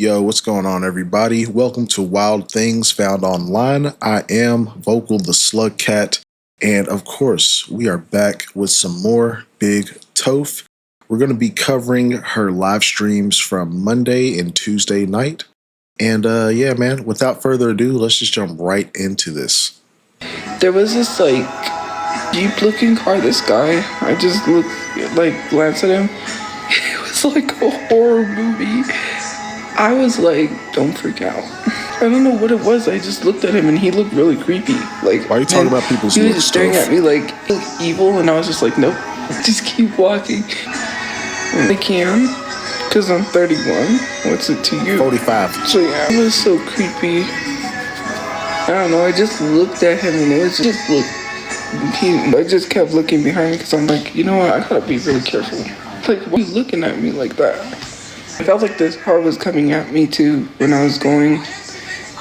Yo, what's going on, everybody? Welcome to Wild Things Found Online. I am Vokal the Slug Cat, and of course, we are back with some more Big Toph. We're going to be covering her live streams from Monday and Tuesday night. And yeah, man, without further ado, let's just jump right into this. There was this Jeep-looking car. This guy, I just glanced at him. It was like a horror movie. I was like, don't freak out. I don't know what it was. I just looked at him and he looked really creepy. Like, why are you talking about people's He was looks, just staring Toph? at me like evil, and I was just like, nope, just keep walking. I can, because I'm 31. What's it to you? 45. So yeah, it was so creepy. I don't know. I just looked at him and it was just I just kept looking behind me because I'm like, you know what? I gotta be really careful. Like, why are you looking at me like that? I felt like this car was coming at me too when I was going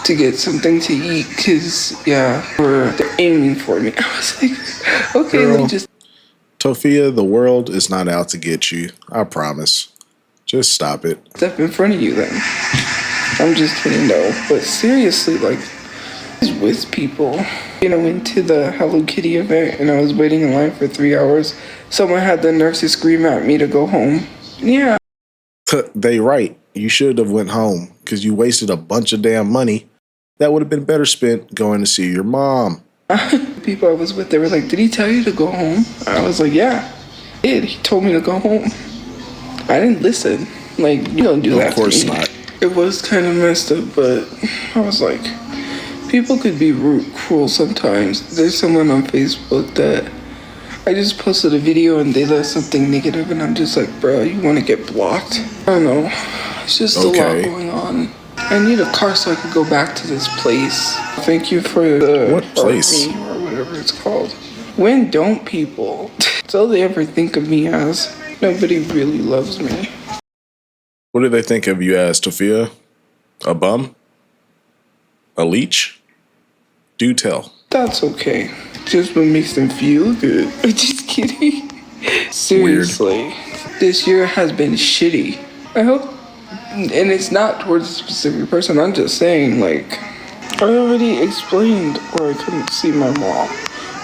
to get something to eat because, yeah, they're aiming for me. I was like, okay, Girl, let me just... Tophia, the world is not out to get you. I promise. Just stop it. Step in front of you then. I'm just kidding though. But seriously, like, I was with people, into the Hello Kitty event, and I was waiting in line for 3 hours. Someone had the nerve to scream at me to go home. Yeah. They right. You should have went home because you wasted a bunch of damn money. That would have been better spent going to see your mom. People I was with, they were like, did he tell you to go home? I was like, yeah, he did. He told me to go home. I didn't listen. Like, you don't do that. Of course not. It was kind of messed up, but I was like, people could be rude, cruel sometimes. There's someone on Facebook that I just posted a video and they left something negative, and I'm just like, bro, you want to get blocked? I don't know. It's just a lot going on. I need a car so I could go back to this place. Thank you for the... What place? Or whatever it's called. When don't people? That's all they ever think of me as. Nobody really loves me. What do they think of you as, Tophia? A bum? A leech? Do tell. That's okay. Just what makes them feel good. I'm just kidding. Seriously. This year has been shitty. I hope... And it's not towards a specific person. I'm just saying, like... I already explained where I couldn't see my mom.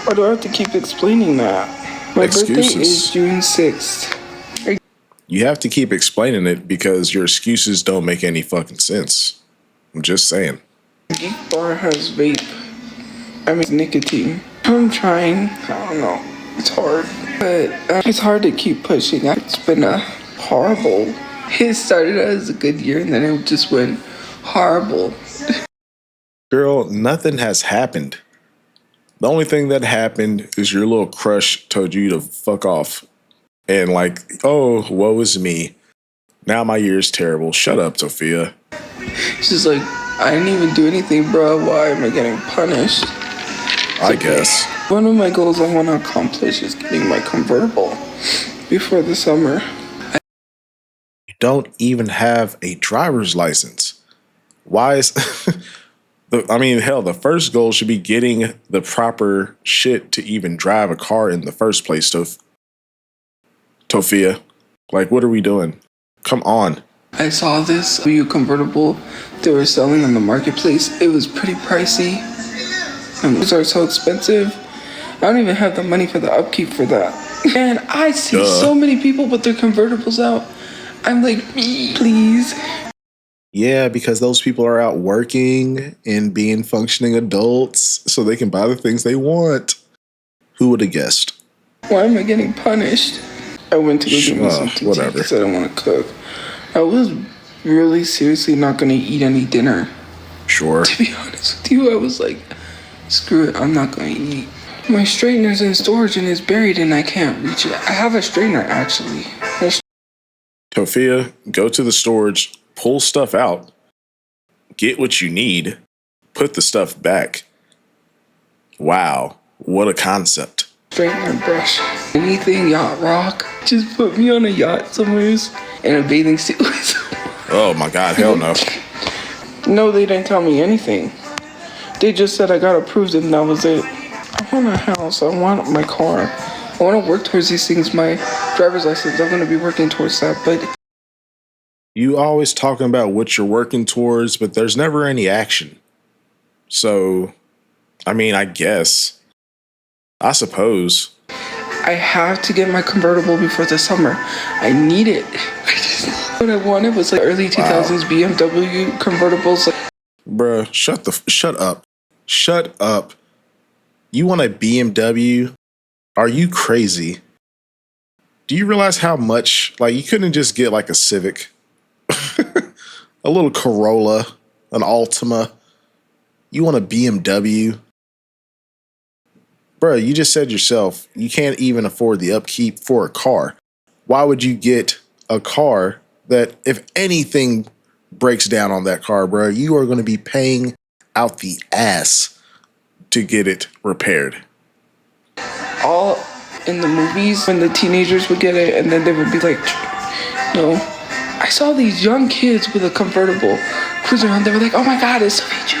Why do I have to keep explaining that? My birthday is June 6th. You have to keep explaining it because your excuses don't make any fucking sense. I'm just saying. Geek Bar has vape. Nicotine. I'm trying. I don't know. It's hard. But it's hard to keep pushing. It's been a horrible... It started as a good year and then it just went horrible. Girl, nothing has happened. The only thing that happened is your little crush told you to fuck off. And like, oh, woe is me. Now my year's terrible. Shut up, Tophia. She's like, I didn't even do anything, bro. Why am I getting punished? I guess. One of my goals I want to accomplish is getting my convertible before the summer. You don't even have a driver's license. Why is... hell, the first goal should be getting the proper shit to even drive a car in the first place, Tophia. Like, what are we doing? Come on. I saw this convertible they were selling on the marketplace. It was pretty pricey. And those are so expensive. I don't even have the money for the upkeep for that. And I see so many people with their convertibles out. I'm like, please. Yeah, because those people are out working and being functioning adults so they can buy the things they want. Who would have guessed? Why am I getting punished? I went to go get me something to eat because I don't want to cook. I was really seriously not going to eat any dinner. Sure. To be honest with you, I was like, screw it, I'm not going to eat. My straightener's in storage and it's buried and I can't reach it. I have a straightener, actually. Tophia, go to the storage, pull stuff out, get what you need, put the stuff back. Wow, what a concept. Straightener, brush, anything, yacht rock. Just put me on a yacht somewhere in a bathing suit. Oh my God, hell no. No, they didn't tell me anything. They just said I got approved and that was it. I want a house, I want my car. I want to work towards these things. My driver's license, I'm going to be working towards that, but You always talking about what you're working towards, but there's never any action. So, I mean, I guess. I suppose. I have to get my convertible before the summer. I need it. What I wanted was like early 2000s BMW convertibles. Bruh, shut up. Shut up. You want a BMW? Are you crazy? Do you realize how much, like, you couldn't just get like a Civic, a little Corolla, an Altima. You want a BMW? Bruh, you just said yourself, you can't even afford the upkeep for a car. Why would you get a car that, if anything breaks down on that car, bruh, you are going to be paying out the ass to get it repaired? All in the movies when the teenagers would get it and then they would be like, no. I saw these young kids with a convertible cruising around. They were like, oh my God, it's Tophiachu.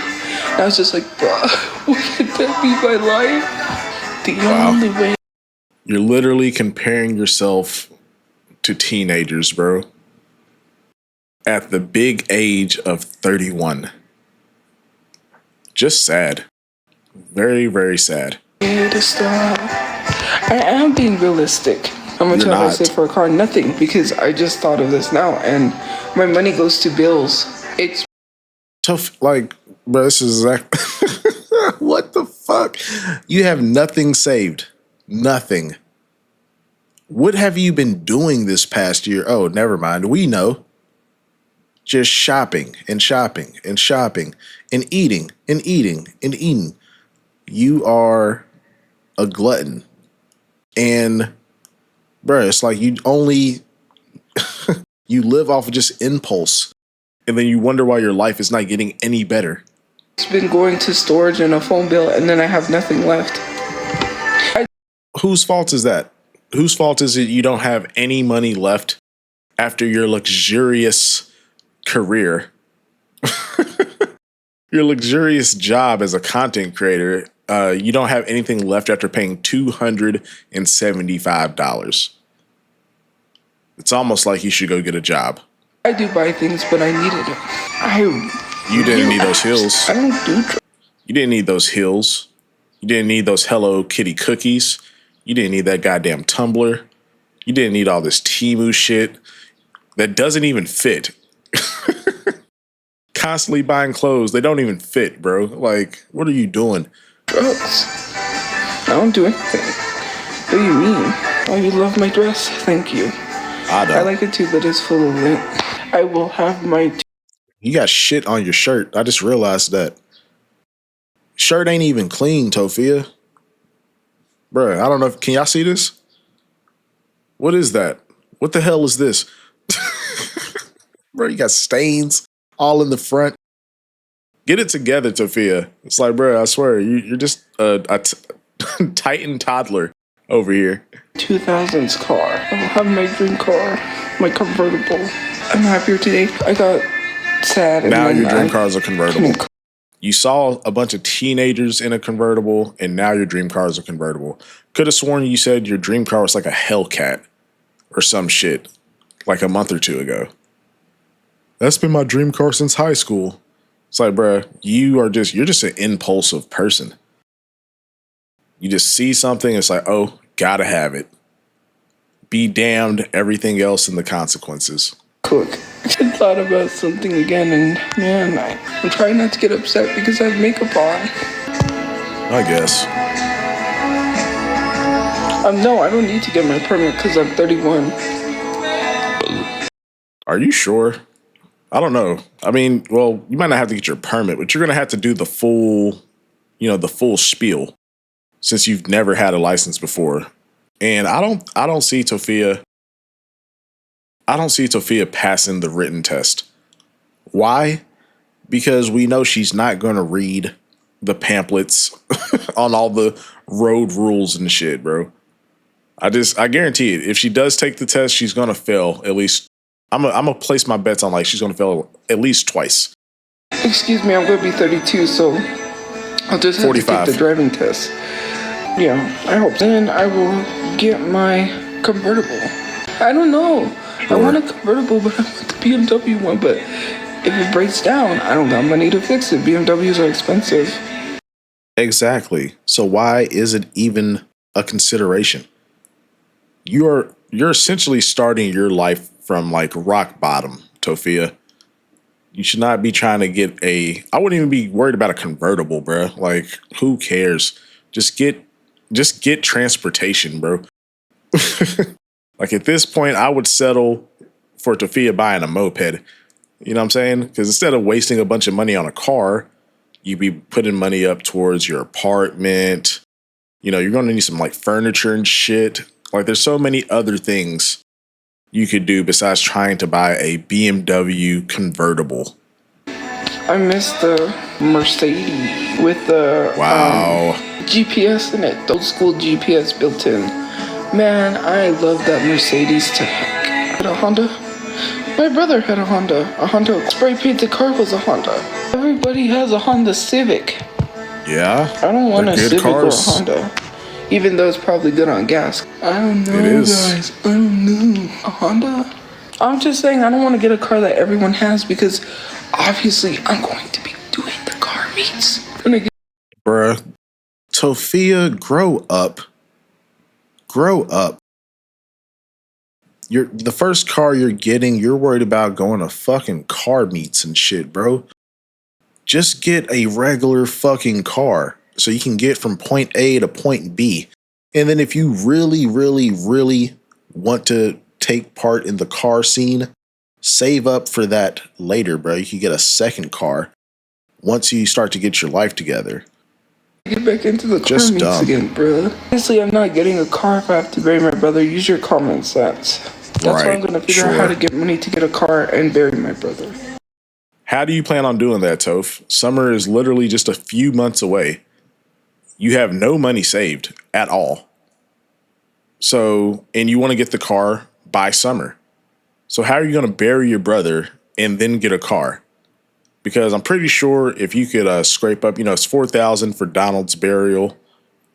And I was just like, bruh, would that be my life? The only way. You're literally comparing yourself to teenagers, bro. At the big age of 31. Just sad. Very, very sad. To stop. I am being realistic. How much have I saved for a car? Nothing, because I just thought of this now, and my money goes to bills. It's tough. Like, bro, this is exactly what the fuck? You have nothing saved. Nothing. What have you been doing this past year? Oh, never mind. We know. Just shopping and shopping and shopping and eating and eating and eating. You are a glutton. And, bruh, it's like you only, you live off of just impulse. And then you wonder why your life is not getting any better. It's been going to storage and a phone bill, and then I have nothing left. Whose fault is that? Whose fault is it you don't have any money left after your luxurious career? Your luxurious job as a content creator, you don't have anything left after paying $275. It's almost like you should go get a job. I do buy things, but I needed it. You didn't need those hills. I don't do. You didn't need those hills. You didn't need those Hello Kitty cookies. You didn't need that goddamn Tumblr. You didn't need all this Temu shit that doesn't even fit. Constantly buying clothes, they don't even fit, bro. Like, what are you doing? Drugs. I don't do anything. What do you mean? Oh, you love my dress? Thank you. I like it too, but it's full of lint. I will have my... You got shit on your shirt. I just realized that. Shirt ain't even clean, Tophia. Bruh, I don't know. Can y'all see this? What is that? What the hell is this? Bro, you got stains all in the front. Get it together, Tophia. It's like, bro, I swear, you're just a Titan toddler over here. 2000s car. I will have my dream car, my convertible. I'm happier today. I got sad. And now your dream car is a convertible. You saw a bunch of teenagers in a convertible, and now your dream car is a convertible. Could have sworn you said your dream car was like a Hellcat or some shit like a month or two ago. That's been my dream car since high school. It's like, bruh, you're just an impulsive person. You just see something, it's like, oh, gotta have it. Be damned everything else and the consequences. Cook. I thought about something again, and man, I'm trying not to get upset because I have makeup on. I guess. No, I don't need to get my permit because I'm 31. Are you sure? I don't know. I mean, well, you might not have to get your permit, but you're going to have to do the full, the full spiel since you've never had a license before. And I don't see Tophia passing the written test. Why? Because we know she's not going to read the pamphlets on all the road rules and shit, bro. I guarantee it. If she does take the test, she's going to fail at least. I'm gonna place my bets on like she's gonna fail at least twice. Excuse me, I'm gonna be 32, so I'll just have 45. To take the driving test. Yeah, I hope. Then I will get my convertible. I don't know. I want Sure. a convertible, but I want the BMW one. But if it breaks down, I don't got money to fix it. BMWs are expensive. Exactly. So why is it even a consideration? You're essentially starting your life from like rock bottom, Tophia. You should not be trying to get a. I wouldn't even be worried about a convertible, bro. Like, who cares? Just get, just get transportation, bro. Like at this point, I would settle for Tophia buying a moped. You know what I'm saying? Because instead of wasting a bunch of money on a car, you'd be putting money up towards your apartment. You know, you're going to need some like furniture and shit. Like, there's so many other things you could do besides trying to buy a BMW convertible. I miss the Mercedes with the Wow. GPS in it, the old school GPS built in. Man, I love that Mercedes to heck. Had a Honda. My brother had a Honda spray painted car was a Honda. Everybody has a Honda Civic. Yeah. I don't want a good Civic cars. or a Honda. Even though it's probably good on gas. I don't know, It is. guys. I don't know. A Honda? I'm just saying I don't want to get a car that everyone has because obviously I'm going to be doing the car meets. Bruh. Tophia, grow up. Grow up. You're the first car you're getting, you're worried about going to fucking car meets and shit, bro. Just get a regular fucking car so you can get from point A to point B. And then if you really, really, really want to take part in the car scene, save up for that later, bro. You can get a second car once you start to get your life together. Get back into the car Just meets dumb. again, bro. Honestly, I'm not getting a car if I have to bury my brother. Use your common sense. That's why I'm gonna figure out how to get money to get a car and bury my brother. How do you plan on doing that, Toph? Summer is literally just a few months away. You have no money saved at all. So, and you want to get the car by summer. So how are you going to bury your brother and then get a car? Because I'm pretty sure if you could scrape up, it's $4,000 for Donald's burial,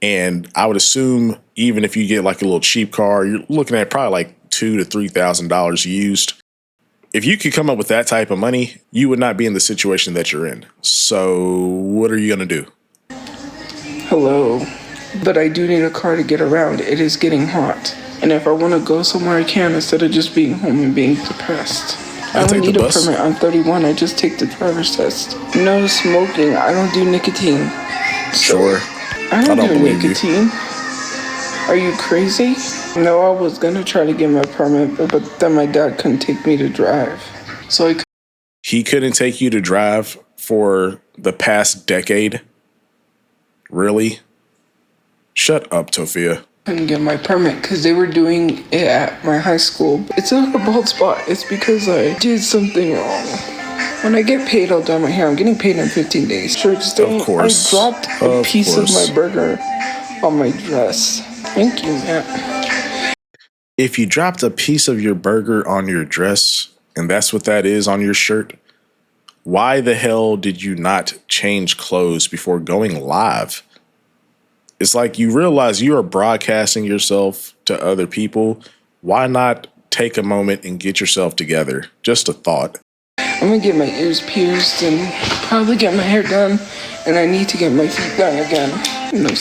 and I would assume even if you get like a little cheap car, you're looking at probably like $2,000 to $3,000 used. If you could come up with that type of money, you would not be in the situation that you're in. So what are you going to do? Hello. But I do need a car to get around. It is getting hot. And if I want to go somewhere, I can instead of just being home and being depressed. I don't need a permit. I'm 31. I just take the driver's test. No smoking. I don't do nicotine. Sure. I don't do nicotine. Are you crazy? No, I was gonna try to get my permit, but then my dad couldn't take me to drive. So He couldn't take you to drive for the past decade? Really? Shut up, Tophia. couldn't get my permit because they were doing it at my high school. It's not a bald spot. It's because I did something wrong. When I get paid, I'll dye my hair. I'm getting paid in 15 days. Shirt staying. Of course. I dropped a piece of my burger on my dress. Thank you, man. If you dropped a piece of your burger on your dress, and that's what that is on your shirt, why the hell did you not change clothes before going live? It's like you realize you are broadcasting yourself to other people. Why not take a moment and get yourself together? Just a thought. I'm gonna get my ears pierced and probably get my hair done, and I need to get my feet done again.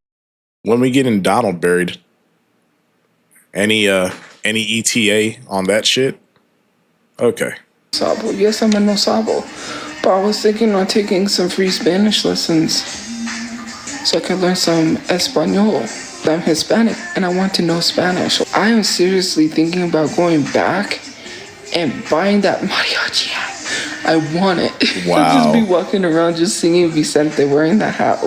When we get in Donald buried, any ETA on that shit? Okay. Sabo. Yes, I'm a no sabo. But I was thinking on taking some free Spanish lessons so I can learn some Espanol. I'm Hispanic and I want to know Spanish. I am seriously thinking about going back and buying that mariachi hat. I want it. Wow. I'll just be walking around just singing Vicente wearing that hat.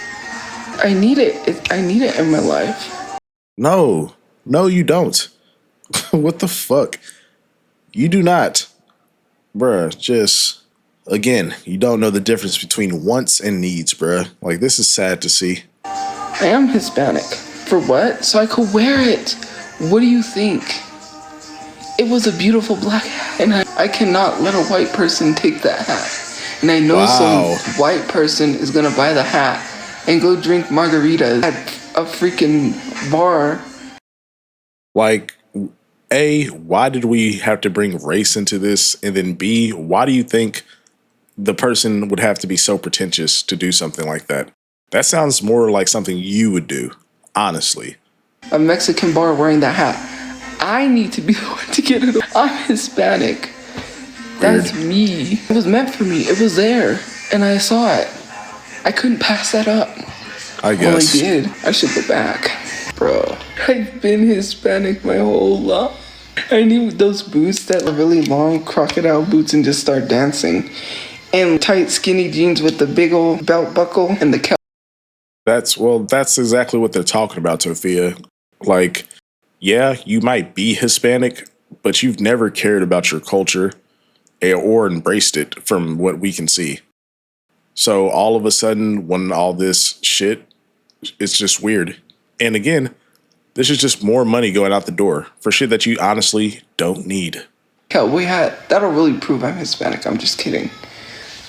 I need it. I need it in my life. No, you don't. What the fuck? You do not. Bruh, just, again, you don't know the difference between wants and needs, bruh. Like, this is sad to see. I am Hispanic. For what? So I could wear it. What do you think? It was a beautiful black hat, and I cannot let a white person take that hat. And I know some white person is gonna buy the hat and go drink margaritas at a freaking bar. Like, A, why did we have to bring race into this? And then B, why do you think the person would have to be so pretentious to do something like that? That sounds more like something you would do, honestly. A Mexican bar wearing that hat. I need to be the one to get it. I'm Hispanic. That's me. It was meant for me. It was there. And I saw it. I couldn't pass that up. I guess. Well, I did. I should go back. Bro, I've been Hispanic my whole life. I knew those boots that were really long, crocodile boots, and just start dancing. And tight, skinny jeans with the big old belt buckle and the cap. That's exactly what they're talking about, Tophia. Like, yeah, you might be Hispanic, but you've never cared about your culture or embraced it from what we can see. So all of a sudden, when all this shit, it's just weird. And again, this is just more money going out the door for shit that you honestly don't need. Hell, that'll really prove I'm Hispanic. I'm just kidding.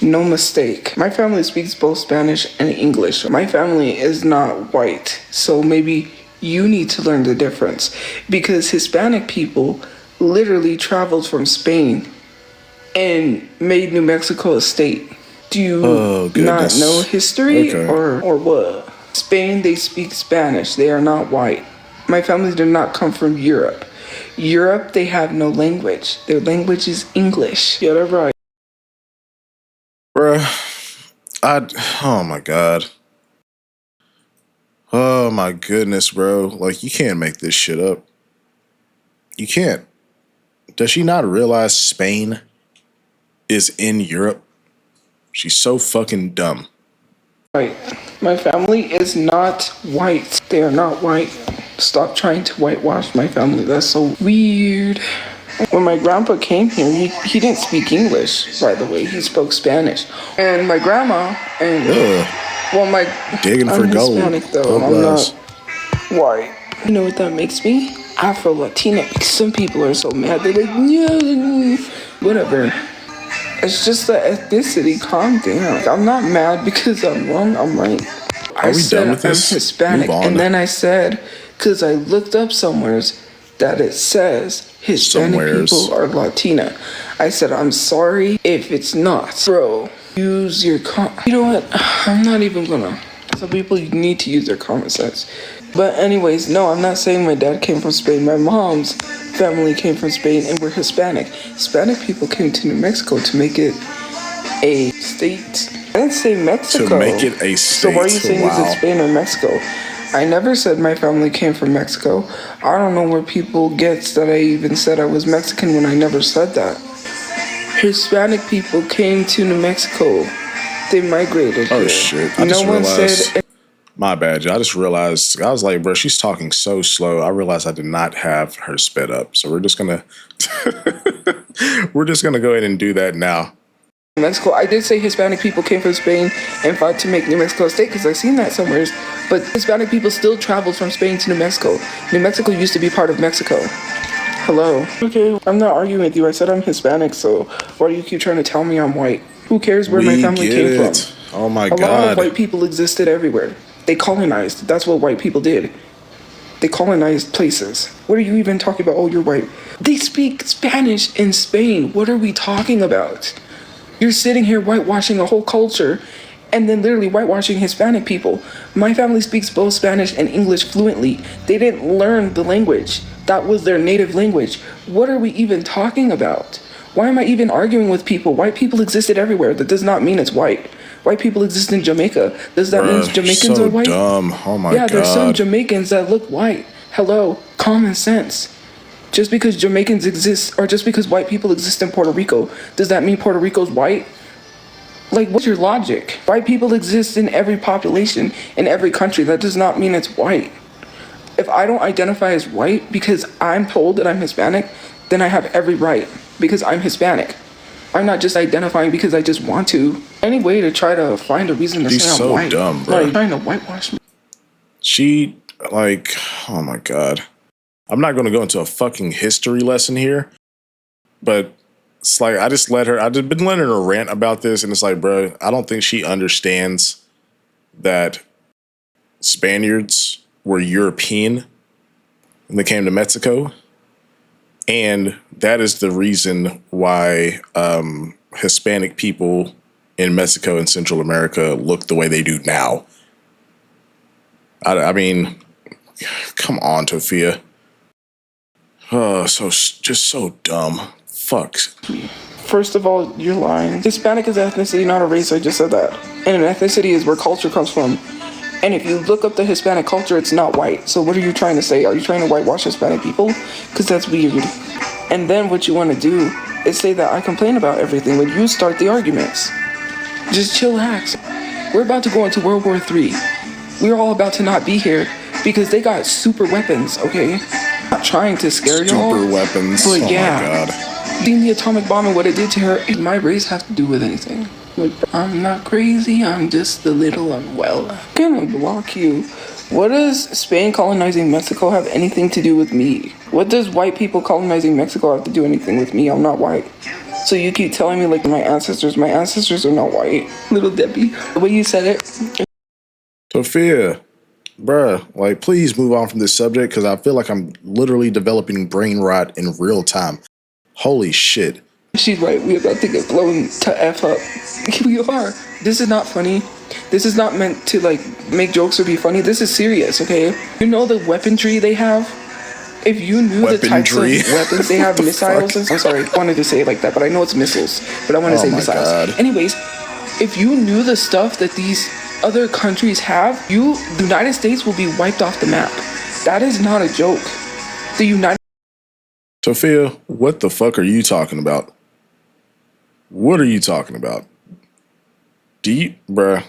No mistake. My family speaks both Spanish and English. My family is not white, so maybe you need to learn the difference. Because Hispanic people literally traveled from Spain and made New Mexico a state. Do you not know history or what? Spain, they speak Spanish. They are not white. My family did not come from Europe. Europe, they have no language. Their language is English. Get it right. Bruh, oh my God. Oh my goodness, bro. Like, you can't make this shit up. You can't. Does she not realize Spain is in Europe? She's so fucking dumb. Right. My family is not white. They are not white. Stop trying to whitewash my family. That's so weird. When my grandpa came here, he didn't speak English, by the way. He spoke Spanish. And my grandma and digging for gold. I'm Hispanic though. I'm not white. You know what that makes me? Afro-Latina. Because some people are so mad. They're like, yeah, whatever. It's just the ethnicity. Calm down. I'm not mad because I'm wrong. I'm right. I said I'm Hispanic, and then I said, because I looked up somewheres that it says Hispanic people are Latina. I said, I'm sorry if it's not. Bro, use your you know what? I'm not even gonna. Some people need to use their common sense. But anyways, no, I'm not saying my dad came from Spain. My mom's family came from Spain and we're Hispanic. Hispanic people came to New Mexico to make it a state. I didn't say Mexico. To make it a state. So why are you saying is it Spain or Mexico? I never said my family came from Mexico. I don't know where people gets that I even said I was Mexican when I never said that. Hispanic people came to New Mexico. They migrated here. Oh shit, I just realized. My bad, I just realized, I was like, bro, she's talking so slow. I realized I did not have her sped up. So we're just gonna go ahead and do that now. Mexico, I did say Hispanic people came from Spain and fought to make New Mexico a state because I've seen that somewhere. But Hispanic people still traveled from Spain to New Mexico. New Mexico used to be part of Mexico. Hello. Okay, I'm not arguing with you. I said I'm Hispanic, so why do you keep trying to tell me I'm white? Who cares where my family came from? Oh my God. A lot of white people existed everywhere. They colonized. That's what white people did. They colonized places. What are you even talking about? Oh, you're white. They speak Spanish in Spain. What are we talking about? You're sitting here whitewashing a whole culture and then literally whitewashing Hispanic people. My family speaks both Spanish and English fluently. They didn't learn the language. That was their native language. What are we even talking about? Why am I even arguing with people? White people existed everywhere. That does not mean it's white. White people exist in Jamaica. Does that mean Jamaicans are white? Dumb. Oh my God. Yeah, there's some Jamaicans that look white. Hello, common sense. Just because Jamaicans exist, or just because white people exist in Puerto Rico, does that mean Puerto Rico's white? Like, what's your logic? White people exist in every population, in every country. That does not mean it's white. If I don't identify as white because I'm told that I'm Hispanic, then I have every right because I'm Hispanic. I'm not just identifying because I just want to. Any way to try to find a reason to say I'm white. She's so dumb, bro. Like, trying to whitewash me. She, like, oh my God. I'm not going to go into a fucking history lesson here, but it's like, I've just been letting her rant about this, and it's like, bro, I don't think she understands that Spaniards were European when they came to Mexico. And that is the reason why Hispanic people in Mexico and Central America look the way they do now. I mean, come on, Tophia. Just so dumb. Fuck. First of all, you're lying. Hispanic is ethnicity, not a race. I just said that. And an ethnicity is where culture comes from. And if you look up the Hispanic culture, it's not white. So what are you trying to say? Are you trying to whitewash Hispanic people? Because that's weird. And then what you want to do is say that I complain about everything when you start the arguments. Just chillax. We're about to go into World War III. We're all about to not be here because they got super weapons, okay? I'm not trying to scare y'all. Super weapons. But oh yeah. My God. Seeing the atomic bomb and what it did to her, does my race have to do with anything? Like, I'm not crazy, I'm just a little unwell. I'm gonna block you. What does Spain colonizing Mexico have anything to do with me? What does white people colonizing Mexico have to do anything with me? I'm not white. So you keep telling me like my ancestors are not white. Little Debbie. The way you said it. Tophia, bruh, like please move on from this subject because I feel like I'm literally developing brain rot in real time. Holy shit. She's right, we're about to get blown to F up. We are. This is not funny. This is not meant to like make jokes or be funny. This is serious, okay? You know the weaponry they have? If you knew the types of weapons they have, missiles. I'm sorry, I wanted to say it like that, but I know it's missiles. But I want to say missiles. God. Anyways, if you knew the stuff that these other countries have, the United States will be wiped off the map. That is not a joke. The United Tophia, what the fuck are you talking about? What are you talking about? Bruh,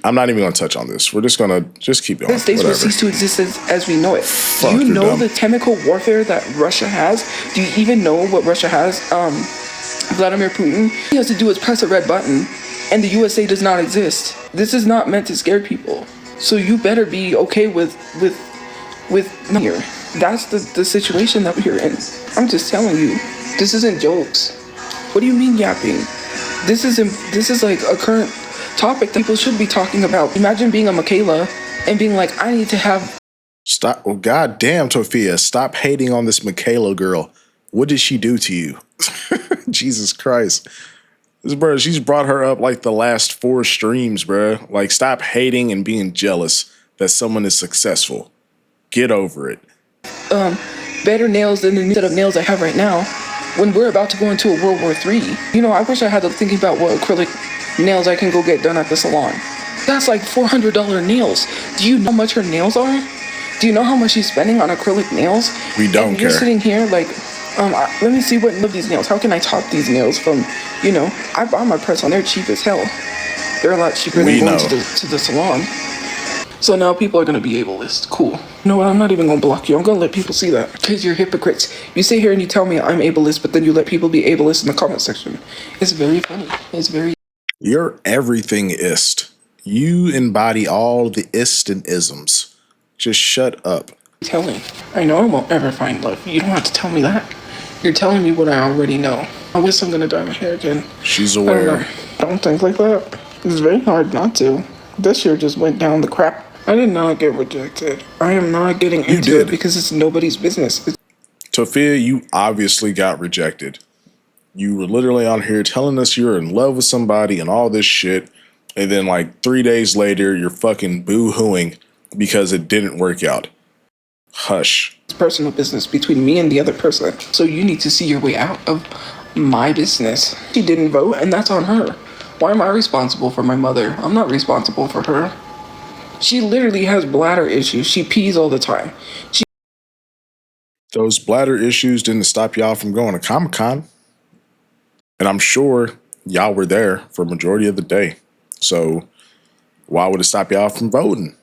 I'm not even going to touch on this. We're just going to keep going. The States will cease to exist as we know it. Fuck, do you know dumb. The chemical warfare that Russia has? Do you even know what Russia has? Vladimir Putin, he has to do is press a red button, and the USA does not exist. This is not meant to scare people. So you better be okay with here. That's the situation that we're in. I'm just telling you. This isn't jokes. What do you mean yapping? This is like a current topic that people should be talking about. Imagine being a Michaela and being like, I need to have... Stop. Oh, God damn, Tophia. Stop hating on this Michaela girl. What did she do to you? Jesus Christ. Bro, she's brought her up like the last 4 streams, bro. Like, stop hating and being jealous that someone is successful. Get over it. Better nails than the set of nails I have right now. When we're about to go into a World War III, I wish I had to think about what acrylic nails I can go get done at the salon. That's like $400 nails. Do you know how much her nails are? Do you know how much she's spending on acrylic nails? We don't care. You're sitting here like, let me see what of these nails. How can I top these nails from, I bought my press on. They're cheap as hell. They're a lot cheaper than going to the salon. So now people are going to be ableist. Cool. No, I'm not even going to block you. I'm going to let people see that. Because you're hypocrites. You sit here and you tell me I'm ableist, but then you let people be ableist in the comment section. It's very funny. It's very... You're everything-ist. You embody all the ist and isms. Just shut up. Telling. I know I won't ever find love. You don't have to tell me that. You're telling me what I already know. I wish I'm going to dye my hair again. She's aware. Don't think like that. It's very hard not to. This year just went down the crap. I did not get rejected. I am not getting into it because it's nobody's business. Tophia, you obviously got rejected. You were literally on here telling us you're in love with somebody and all this shit. And then like 3 days later, you're fucking boo-hooing because it didn't work out. Hush. It's personal business between me and the other person. So you need to see your way out of my business. She didn't vote and that's on her. Why am I responsible for my mother? I'm not responsible for her. She literally has bladder issues. She pees all the time. Those bladder issues didn't stop y'all from going to Comic-Con. And I'm sure y'all were there for a majority of the day. So why would it stop y'all from voting?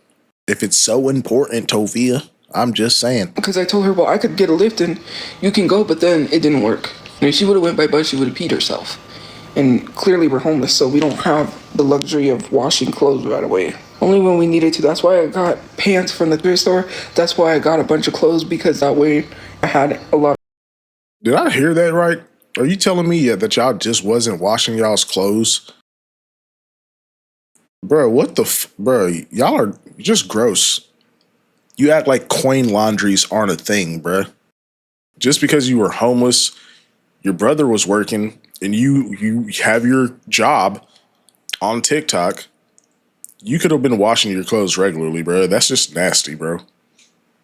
If it's so important, Tophia, I'm just saying. Because I told her, well, I could get a lift and you can go, but then it didn't work. If she would have went by bus, she would have peed herself. And clearly we're homeless, so we don't have the luxury of washing clothes right away. Only when we needed to. That's why I got pants from the thrift store. That's why I got a bunch of clothes, because that way I had a lot. Did I hear that right? Are you telling me that y'all just wasn't washing y'all's clothes? Bro, what the bro, y'all are just gross. You act like coin laundries aren't a thing, bro. Just because you were homeless, your brother was working, and you have your job on TikTok, you could have been washing your clothes regularly, bro. That's just nasty, bro.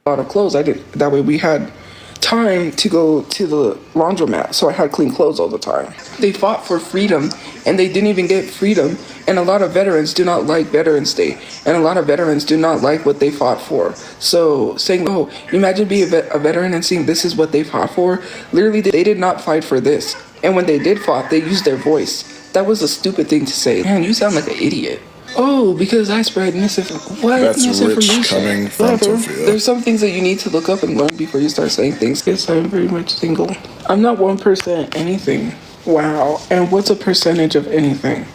A lot of clothes. I did that way. We had time to go to the laundromat, so I had clean clothes all the time. They fought for freedom, and they didn't even get freedom. And a lot of veterans do not like Veterans Day, and a lot of veterans do not like what they fought for. So saying, "Oh, imagine being a veteran and seeing this is what they fought for," literally, they did not fight for this. And when they did fight, they used their voice. That was a stupid thing to say. Man, you sound like an idiot. Oh, because I spread misinformation. What That's misinformation? rich coming from Whatever. Tophia. There's some things that you need to look up and learn before you start saying things. Yes, I'm very much single. I'm not 1% anything. Wow. And what's a percentage of anything?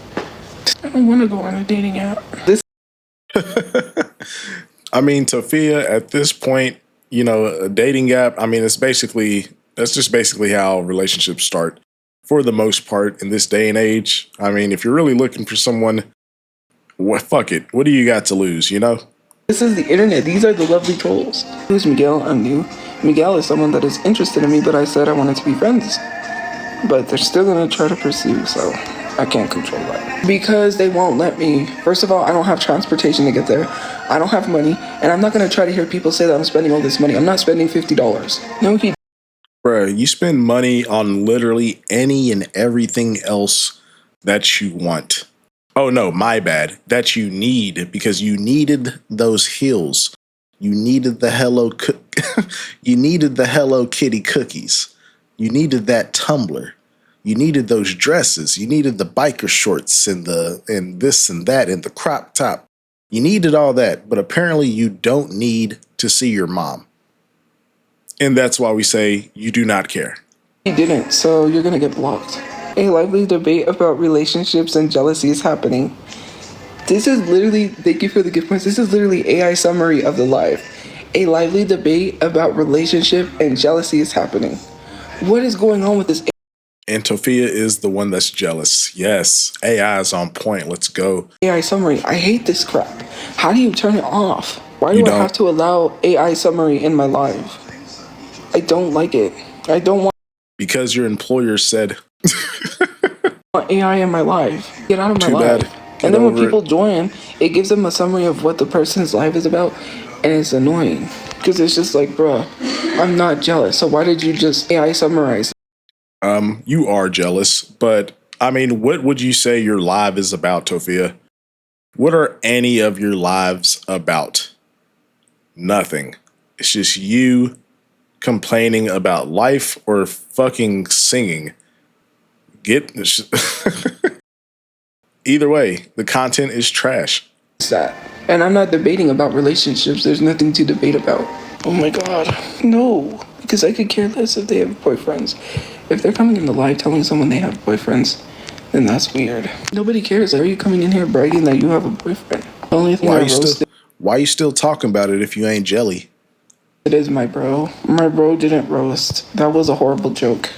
I don't want to go on a dating app. This. I mean, Tophia, at this point, you know, a dating app, I mean, that's just basically how relationships start for the most part in this day and age. I mean, if you're really looking for someone, fuck it. What do you got to lose, you know? This is the internet. These are the lovely trolls. Who's Miguel? I'm new. Miguel is someone that is interested in me, but I said I wanted to be friends. But they're still going to try to pursue, so I can't control that. Because they won't let me. First of all, I don't have transportation to get there. I don't have money, and I'm not going to try to hear people say that I'm spending all this money. I'm not spending $50. No, Bruh, you spend money on literally any and everything else that you want. Oh no, my bad. That you need, because you needed those heels. You needed the you needed the Hello Kitty cookies. You needed that tumbler. You needed those dresses. You needed the biker shorts and this and that and the crop top. You needed all that, but apparently you don't need to see your mom. And that's why we say you do not care. He didn't, so you're gonna get blocked. A lively debate about relationships and jealousy is happening. This is literally, thank you for the gift points, this is literally AI summary of the live. A lively debate about relationship and jealousy is happening. What is going on with this? And Tophia is the one that's jealous. Yes, AI is on point. Let's go. AI summary, I hate this crap. How do you turn it off? Why do I have to allow AI summary in my live? I don't like it. I don't want. Because your employer said AI in my life. Get out of my Too life. bad. And then when people join, it gives them a summary of what the person's life is about, and it's annoying because it's just like, bruh, I'm not jealous. So why did you just AI summarize? You are jealous, but I mean, what would you say your live is about, Tophia? What are any of your lives about? Nothing. It's just you complaining about life or fucking singing. Either way, the content is trash. That. And I'm not debating about relationships. There's nothing to debate about. Oh my god. No. Because I could care less if they have boyfriends. If they're coming in the live telling someone they have boyfriends, then that's weird. Nobody cares. Are you coming in here bragging that you have a boyfriend? The only thing why are you still talking about it if you ain't jelly? It is my bro. My bro didn't roast. That was a horrible joke.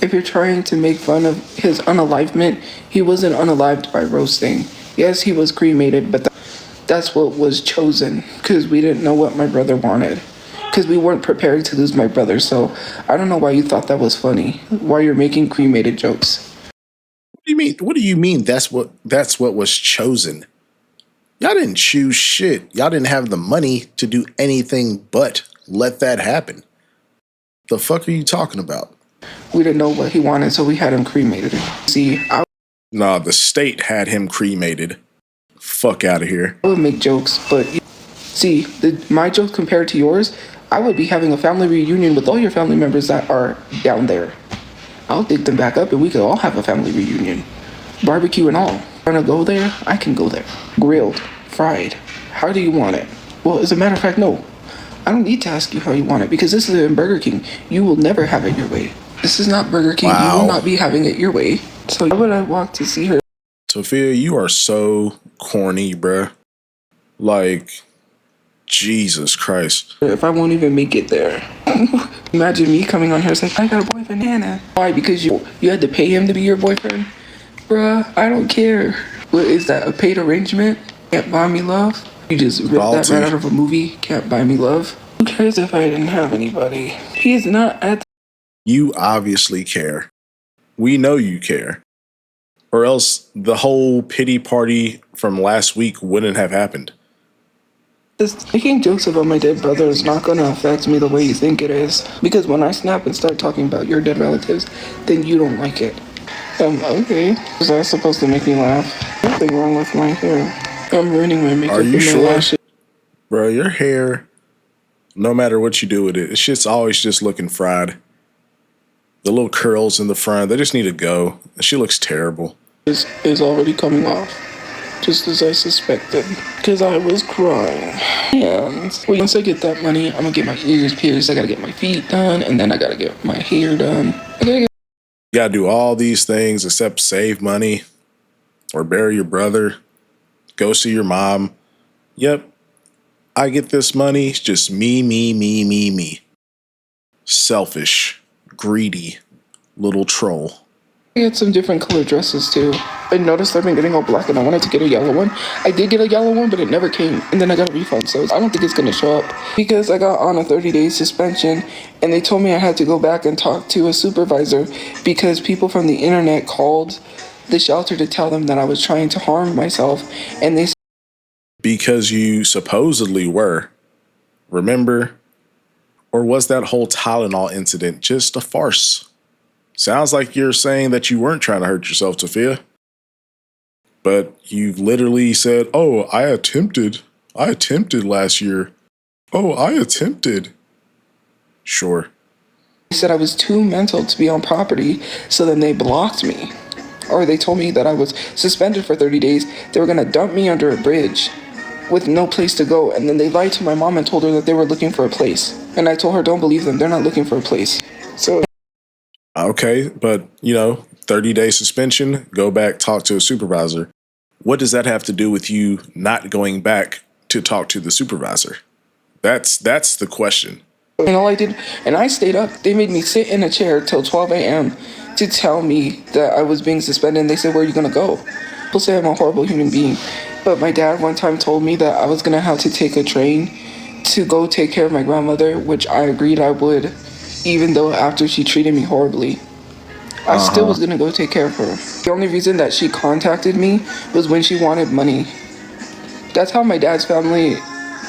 If you're trying to make fun of his unalivement, he wasn't unalived by roasting. Yes, he was cremated, but that's what was chosen because we didn't know what my brother wanted. Because we weren't prepared to lose my brother. So I don't know why you thought that was funny. Why you're making cremated jokes. What do you mean? What do you mean that's what was chosen? Y'all didn't choose shit. Y'all didn't have the money to do anything but let that happen. The fuck are you talking about? We didn't know what he wanted, so we had him cremated. See, Nah, the state had him cremated. Fuck out of here. I would make jokes, but see, my jokes compared to yours, I would be having a family reunion with all your family members that are down there. I'll dig them back up and we could all have a family reunion. Barbecue and all. Wanna go there? I can go there. Grilled, fried. How do you want it? Well, as a matter of fact, no. I don't need to ask you how you want it because this is in Burger King. You will never have it your way. This is not Burger King. Wow. You will not be having it your way. So why would I walk to see her? Tophia, you are so corny, bruh. Like, Jesus Christ. If I won't even make it there. Imagine me coming on here saying, I got a boyfriend, Hannah. Why? Because you had to pay him to be your boyfriend? Bruh, I don't care. What is that, a paid arrangement? Can't buy me love? You just ripped that right out of a movie, Can't Buy Me Love? Who cares if I didn't have anybody? He is not at You obviously care. We know you care. Or else the whole pity party from last week wouldn't have happened. this. Making jokes about my dead brother is not going to affect me the way you think it is. Because when I snap and start talking about your dead relatives, then you don't like it. Okay. Is that supposed to make me laugh? Nothing wrong with my hair. I'm ruining my makeup Are you and my sure? lashes. Bro, your hair, no matter what you do with it, it's just always just looking fried. The little curls in the front, they just need to go. She looks terrible. Is already coming off, just as I suspected, because I was crying. And once I get that money, I'm gonna get my ears pierced, I gotta get my feet done, and then I gotta get my hair done. You gotta do all these things except save money or bury your brother, go see your mom. Yep, I get this money, it's just me. Selfish, greedy, little troll. I had some different color dresses too. I noticed I've been getting all black and I wanted to get a yellow one. I did get a yellow one, but it never came. And then I got a refund, so I don't think it's gonna show up. Because I got on a 30-day suspension and they told me I had to go back and talk to a supervisor because people from the internet called the shelter to tell them that I was trying to harm myself. And they Because you supposedly were. Remember? Or was that whole Tylenol incident just a farce? Sounds like you're saying that you weren't trying to hurt yourself, Tophia. But you've literally said, oh, I attempted last year. Oh, I attempted. Sure. said I was too mental to be on property, so then they blocked me. Or they told me that I was suspended for 30 days. They were gonna dump me under a bridge with no place to go. And then they lied to my mom and told her that they were looking for a place. And I told her, don't believe them. They're not looking for a place. So. Okay, but, 30-day suspension, go back, talk to a supervisor. What does that have to do with you not going back to talk to the supervisor? That's the question. And all I did, and I stayed up. They made me sit in a chair till 12 a.m. to tell me that I was being suspended. And they said, where are you going to go? People say I'm a horrible human being. But my dad one time told me that I was going to have to take a train to go take care of my grandmother, which I agreed I would, even though after she treated me horribly. I still was going to go take care of her. The only reason that she contacted me was when she wanted money. That's how my dad's family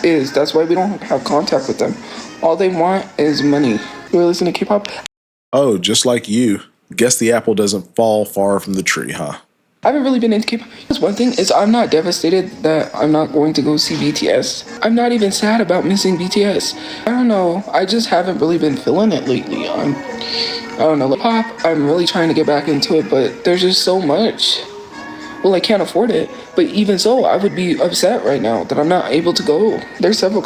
is. That's why we don't have contact with them. All they want is money. You listen to K-pop? Oh, just like you. Guess the apple doesn't fall far from the tree, huh? I haven't really been into K-pop. Because one thing is I'm not devastated that I'm not going to go see BTS. I'm not even sad about missing BTS. I don't know. I just haven't really been feeling it lately. I don't know. Like pop, I'm really trying to get back into it, but there's just so much. Well, I can't afford it. But even so, I would be upset right now that I'm not able to go. There's several.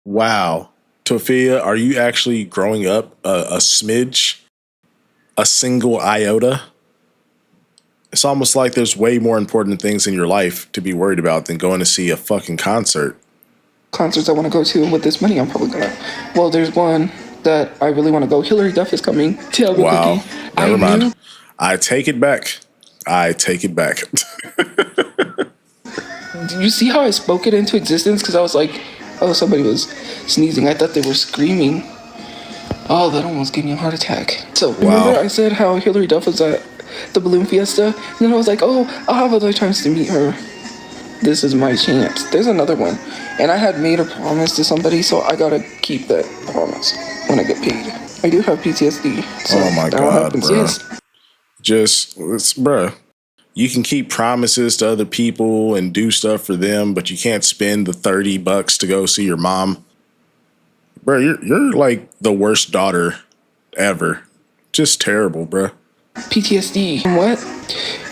Wow. Tophia, are you actually growing up a smidge? A single iota? It's almost like there's way more important things in your life to be worried about than going to see a fucking concert. Concerts I want to go to, and with this money, I'm probably gonna. Well, there's one that I really want to go. Hillary Duff is coming. Wow. Never mind. I take it back. Do you see how I spoke it into existence? Because I was like, oh, somebody was sneezing. I thought they were screaming. Oh, that almost gave me a heart attack. So remember I said how Hillary Duff was at the balloon fiesta? And then I was like, oh, I'll have other times to meet her. This is my chance. There's another one. And I had made a promise to somebody, so I gotta keep that promise when I get paid. I do have PTSD. So oh my God, bro. Yes. Bruh. You can keep promises to other people and do stuff for them, but you can't spend the $30 to go see your mom. Bro, you're like the worst daughter ever. Just terrible, bro. PTSD. What?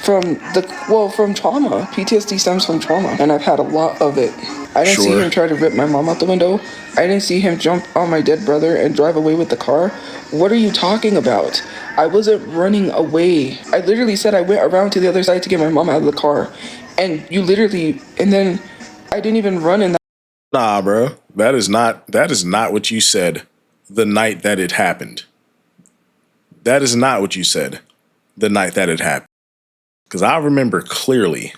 From trauma. PTSD stems from trauma, and I've had a lot of it. I didn't see him try to rip my mom out the window. I didn't see him jump on my dead brother and drive away with the car. What are you talking about? I wasn't running away. I literally said I went around to the other side to get my mom out of the car. And then I didn't even run in that. Nah, bro. That is not what you said the night that it happened. That is not what you said the night that it happened. Because I remember clearly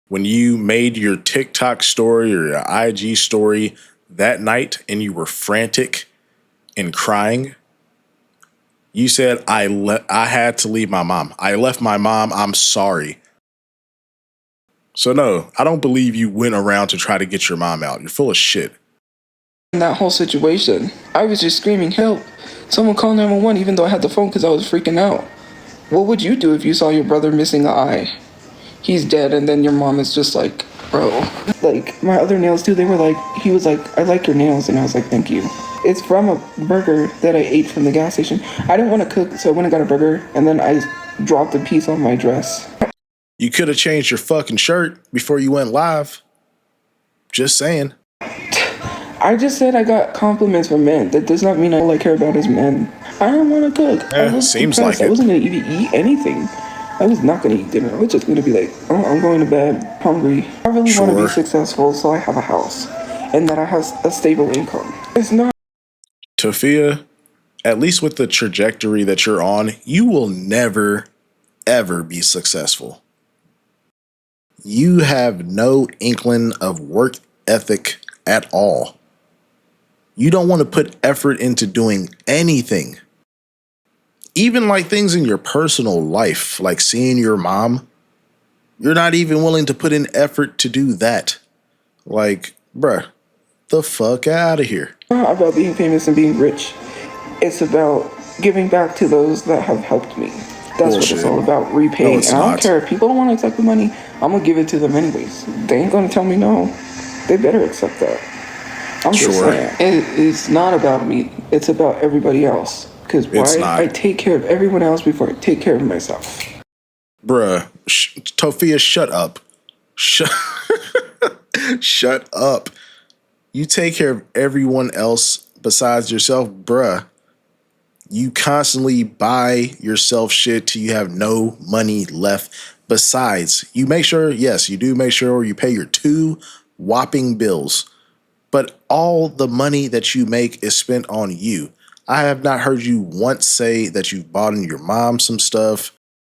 when you made your TikTok story or your IG story that night and you were frantic and crying. You said I had to leave my mom. I left my mom. I'm sorry. So no, I don't believe you went around to try to get your mom out. You're full of shit. In that whole situation, I was just screaming help. Someone call 911 even though I had the phone because I was freaking out. What would you do if you saw your brother missing an eye? He's dead and then your mom is just like, bro. Like my other nails too, he was like, I like your nails, and I was like, thank you. It's from a burger that I ate from the gas station. I didn't want to cook, so I went and got a burger, and then I dropped a piece on my dress. You could have changed your fucking shirt before you went live. Just saying. I just said I got compliments from men. That does not mean all I care about is men. I don't want to cook. I was seems depressed. like it. I wasn't going to even eat anything. I was not going to eat dinner. I was just going to be like, oh, I'm going to bed, hungry. I really want to be successful, so I have a house. And that I have a stable income. It's not. Tophia, at least with the trajectory that you're on, you will never, ever be successful. You have no inkling of work ethic at all. You don't want to put effort into doing anything. Even like things in your personal life, like seeing your mom, you're not even willing to put in effort to do that. Like, bruh, the fuck out of here. It's not about being famous and being rich. It's about giving back to those that have helped me. That's what it's all about, repaying. No, and I don't care if people don't want to accept the money, I'm going to give it to them anyways. They ain't going to tell me no. They better accept that. I'm just saying. It's not about me. It's about everybody else. Because I take care of everyone else before I take care of myself. Bruh, Tophia, shut up. Shut up. You take care of everyone else besides yourself, bruh. You constantly buy yourself shit till you have no money left. Besides, you make sure, yes, you do make sure you pay your 2 whopping bills. But all the money that you make is spent on you. I have not heard you once say that you bought your mom some stuff.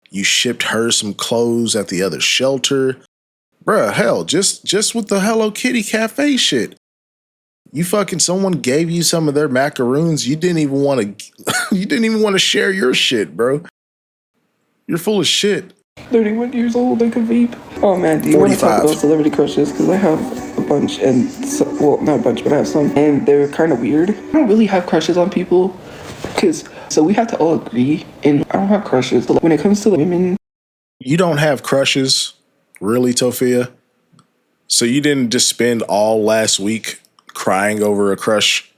You shipped her some clothes at the other shelter. Bruh, hell, just with the Hello Kitty Cafe shit. You fucking someone gave you some of their macaroons. You didn't even want to share your shit, bro. You're full of shit. 31 years old, I could vape. Oh man, do you want to talk about celebrity crushes? Because I have a bunch, and well, not a bunch, but I have some, and they're kind of weird. I don't really have crushes on people, so we have to all agree. And I don't have crushes when it comes to women. You don't have crushes, really, Tophia? So you didn't just spend all last week crying over a crush?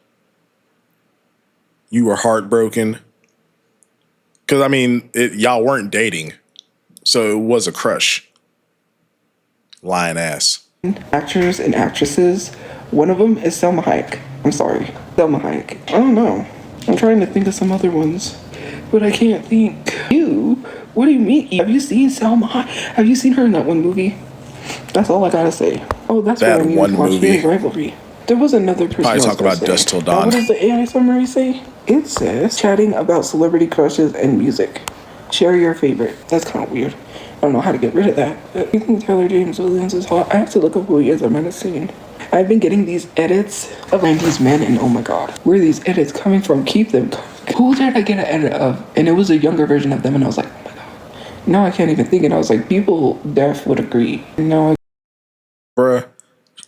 You were heartbroken? Because, I mean, y'all weren't dating, so it was a crush. Lying ass. Actors and actresses. One of them is Selma Hayek. I'm sorry. Selma Hayek. I don't know. I'm trying to think of some other ones, but I can't think. What do you mean? Have you seen Selma Hayek? Have you seen her in that one movie? That's all I gotta say. Oh, that's that what I mean. One movie. Rivalry. There was another person. Probably talk about Dust Till Dawn. What does the AI summary say? It says chatting about celebrity crushes and music. Share your favorite. That's kind of weird. I don't know how to get rid of that. You think Taylor James Williams is hot? I have to look up who he is. I'm not saying. I've been getting these edits of 90s men, and oh my god, where are these edits coming from? Keep them. Who did I get an edit of? And it was a younger version of them, and I was like, oh my god. Now I can't even think. And I was like, people deaf would agree. No. Bruh.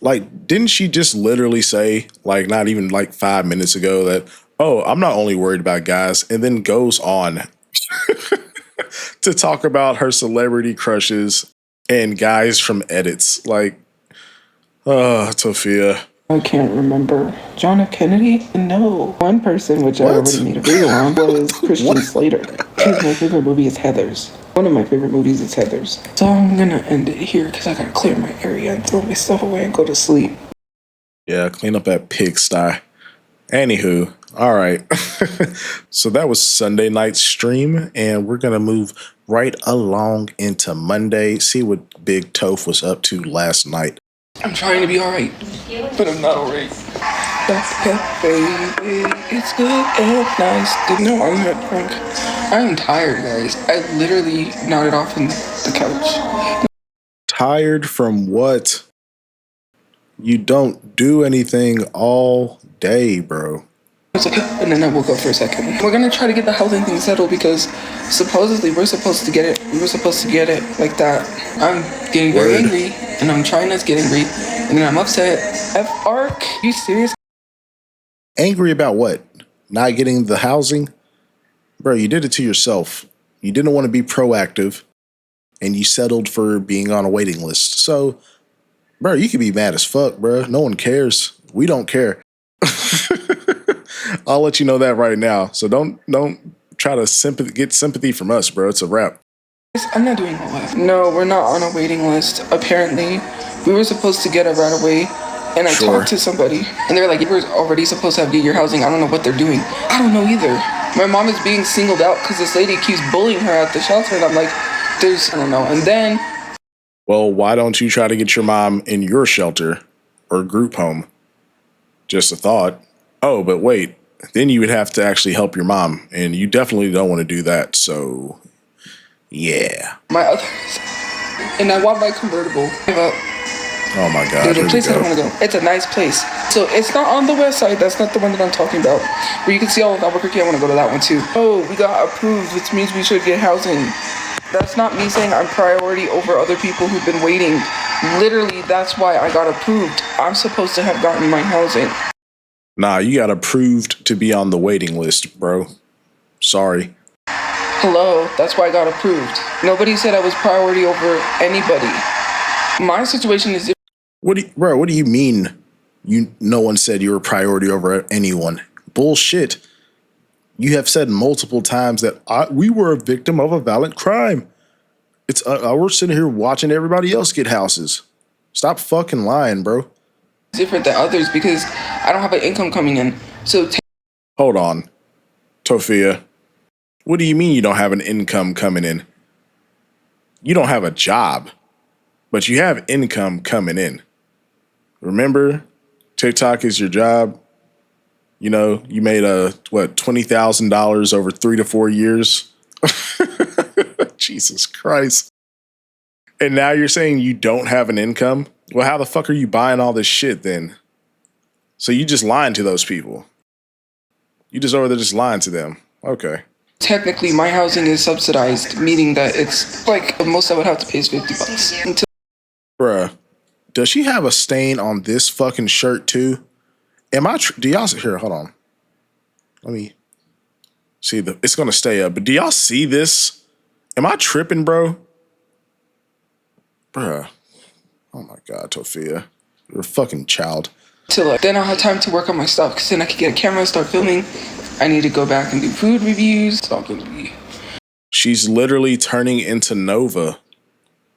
Like, didn't she just literally say, like, not even like 5 minutes ago that, oh, I'm not only worried about guys, and then goes on to talk about her celebrity crushes and guys from edits. Like, Tophia. I can't remember. John F. Kennedy? No. One person, which I already made a video on, was Christian Slater. Because my favorite movie is Heathers. One of my favorite movies is Heathers. So I'm gonna end it here because I gotta clear my area and throw my stuff away and go to sleep. Yeah, clean up that pigsty. Anywho, all right. So that was Sunday night's stream, and we're gonna move right along into Monday. See what Big Toph was up to last night. I'm trying to be alright, but I'm not alright. That's baby, it's good and nice. No, I'm not drunk. I'm tired, guys. I literally nodded off on the couch. Tired from what? You don't do anything all day, bro. was like, and then I woke up for a second. We're gonna try to get the housing thing settled because supposedly we're supposed to get it. We were supposed to get it like that. I'm getting very angry, and I'm trying not to get angry, and then I'm upset. Ark, you serious? Angry about what? Not getting the housing? Bro, you did it to yourself. You didn't want to be proactive, and you settled for being on a waiting list. So, bro, you can be mad as fuck, bro. No one cares. We don't care. I'll let you know that right now. So don't try to get sympathy from us, bro. It's a wrap. I'm not doing all that. No, we're not on a waiting list. Apparently, we were supposed to get it right away. And I talked to somebody, and they were like, "You were already supposed to get your housing. I don't know what they're doing. I don't know either." My mom is being singled out because this lady keeps bullying her at the shelter, and I'm like, I don't know. And then, well, why don't you try to get your mom in your shelter or group home? Just a thought. Oh, but wait, then you would have to actually help your mom, and you definitely don't want to do that. So, yeah. My other, and I want my convertible. Oh my God. There's a place I don't want to go. It's a nice place. So it's not on the west side. That's not the one that I'm talking about. Where you can see all of Albuquerque. I want to go to that one too. Oh, we got approved, which means we should get housing. That's not me saying I'm priority over other people who've been waiting. Literally, that's why I got approved. I'm supposed to have gotten my housing. Nah, you got approved to be on the waiting list, bro. Sorry. Hello, that's why I got approved. Nobody said I was priority over anybody. My situation is different. What do you mean? No one said you were priority over anyone. Bullshit. You have said multiple times that we were a victim of a violent crime. It's we're sitting here watching everybody else get houses. Stop fucking lying, bro. Different than others because I don't have an income coming in. So hold on, Tophia. What do you mean you don't have an income coming in? You don't have a job, but you have income coming in. Remember, TikTok is your job. You know, you made $20,000 over 3 to 4 years. Jesus Christ. And now you're saying you don't have an income? Well, how the fuck are you buying all this shit then? So you just lying to those people. You just over there just lying to them. Okay. Technically, my housing is subsidized, meaning that it's like the most I would have to pay is $50. Bruh, does she have a stain on this fucking shirt too? Do y'all here? Hold on. Let me see it's gonna stay up. But do y'all see this? Am I tripping, bro? Bruh. Oh my God, Tophia. You're a fucking child. Then I'll have time to work on my stuff because then I can get a camera and start filming. I need to go back and do food reviews. It's all gonna be. She's literally turning into Nova.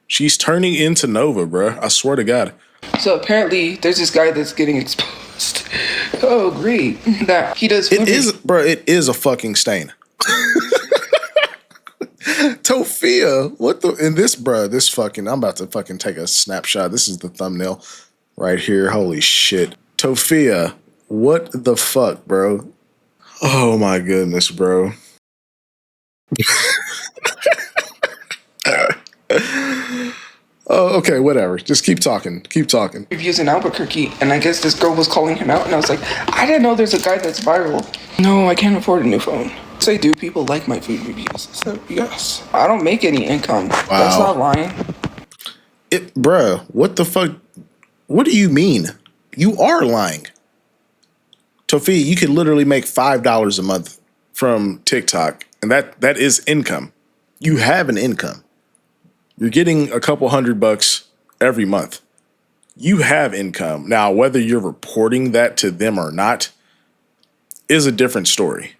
She's turning into Nova, bruh. I swear to God. So apparently there's this guy that's getting exposed. Oh, great. That he does. It is a fucking stain. Tophia, what the, and this fucking, I'm about to fucking take a snapshot. This is the thumbnail right here. Holy shit. Tophia, what the fuck, bro? Oh my goodness, bro. Oh, okay, whatever. Just keep talking. Keep talking. Reviews in Albuquerque, and I guess this girl was calling him out, and I was like, I didn't know there's a guy that's viral. No, I can't afford a new phone. So do people like my food reviews? So yes. I don't make any income. Wow. That's not lying. Bruh, what the fuck? What do you mean? You are lying. Tophia, you could literally make $5 a month from TikTok, and that is income. You have an income. You're getting a couple $100 every month. You have income. Now, whether you're reporting that to them or not is a different story.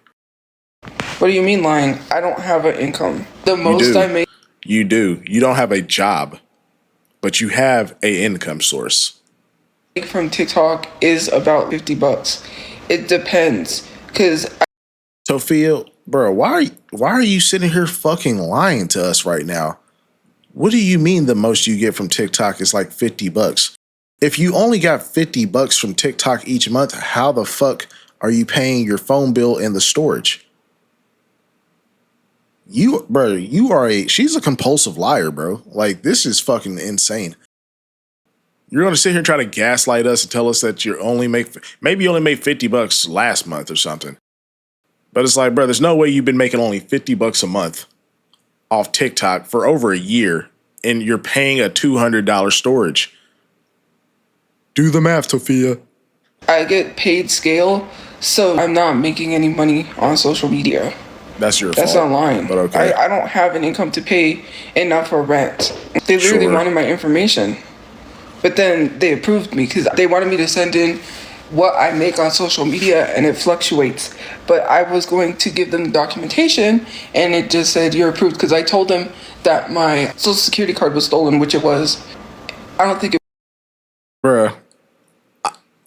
What do you mean lying? I don't have an income. The most I make. You do. You don't have a job, but you have an income source. From TikTok is about $50. It depends, cause. Tophia, bro, why are you sitting here fucking lying to us right now? What do you mean the most you get from TikTok is like $50? If you only got $50 from TikTok each month, how the fuck are you paying your phone bill and the storage? She's a compulsive liar, bro. Like, this is fucking insane. You're going to sit here and try to gaslight us and tell us that maybe you only made $50 last month or something. But it's like, bro, there's no way you've been making only $50 a month off TikTok for over a year and you're paying a $200 storage. Do the math, Tophia. I get paid scale, so I'm not making any money on social media. That's your fault. That's not lying. But okay. I don't have an income to pay enough for rent. They literally wanted my information. But then they approved me because they wanted me to send in what I make on social media, and it fluctuates. But I was going to give them the documentation, and it just said you're approved because I told them that my social security card was stolen, which it was. I don't think it. Bruh,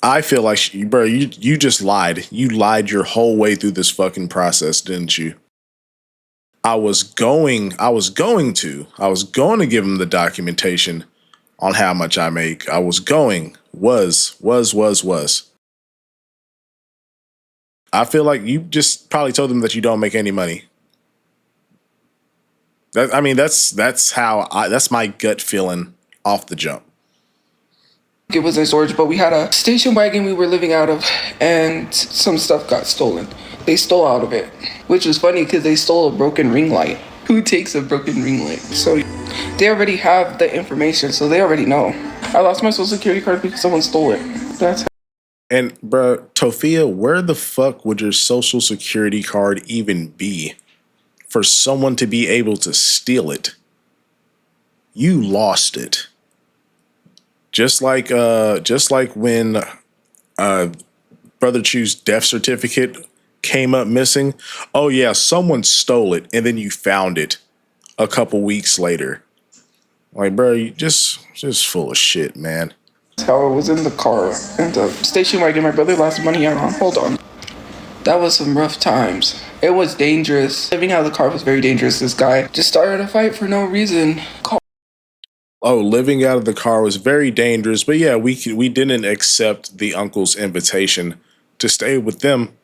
I feel like, bro, you just lied. You lied your whole way through this fucking process, didn't you? I was going to give him the documentation on how much I make. Was. I feel like you just probably told them that you don't make any money. That's my gut feeling off the jump. It was in storage, but we had a station wagon we were living out of, and some stuff got stolen. They stole out of it, which was funny because they stole a broken ring light. Who takes a broken ring light? So they already have the information, so they already know. I lost my social security card because someone stole it. That's. And bro, Tophia, where the fuck would your social security card even be for someone to be able to steal it? You lost it. Just like when Brother Chu's death certificate came up missing. Oh yeah, someone stole it and then you found it a couple weeks later. Like, bro, you just full of shit, man. How I was in the car and the station wagon my brother lost money out on. Hold on. That was some rough times. It was dangerous. Living out of the car was very dangerous. This guy just started a fight for no reason. Oh, living out of the car was very dangerous. But yeah, we didn't accept the uncle's invitation to stay with them.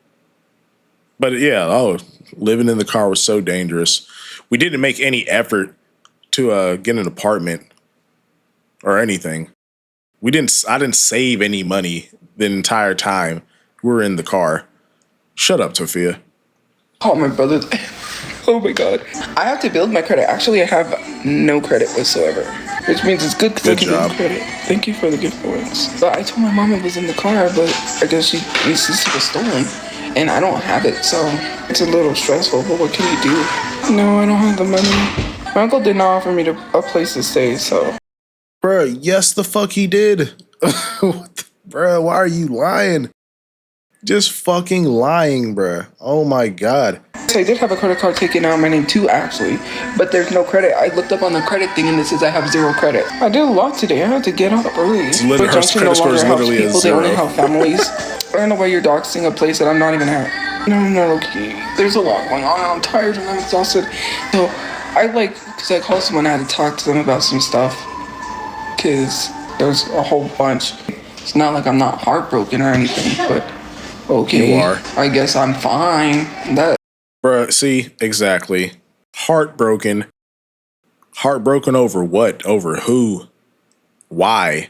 But yeah, living in the car was so dangerous. We didn't make any effort to get an apartment or anything. I didn't save any money the entire time we were in the car. Shut up, Tophia. Oh, my brother. Oh my God. I have to build my credit. Actually, I have no credit whatsoever. Which means it's good because I can build credit. Thank you for the gift points. But I told my mom it was in the car, but I guess she insists it was stolen. And I don't have it, so it's a little stressful. But what can you do? No, I don't have the money. My uncle did not offer me a place to stay, so. Bruh, yes the fuck he did. Bruh, why are you lying? Just fucking lying, bruh. Oh my God. So I did have a credit card taken out in my name too, actually. But there's no credit. I looked up on the credit thing and it says I have 0 credit. I did a lot today. I had to get up early. Her credit score is literally a 0. They only have families. I don't know why you're doxing a place that I'm not even at. No, okay. There's a lot going on and I'm tired and I'm exhausted. So because I called someone, I had to talk to them about some stuff. Because there's a whole bunch. It's not like I'm not heartbroken or anything, but okay. You are. I guess I'm fine. Bruh, see, exactly. Heartbroken. Heartbroken over what? Over who? Why?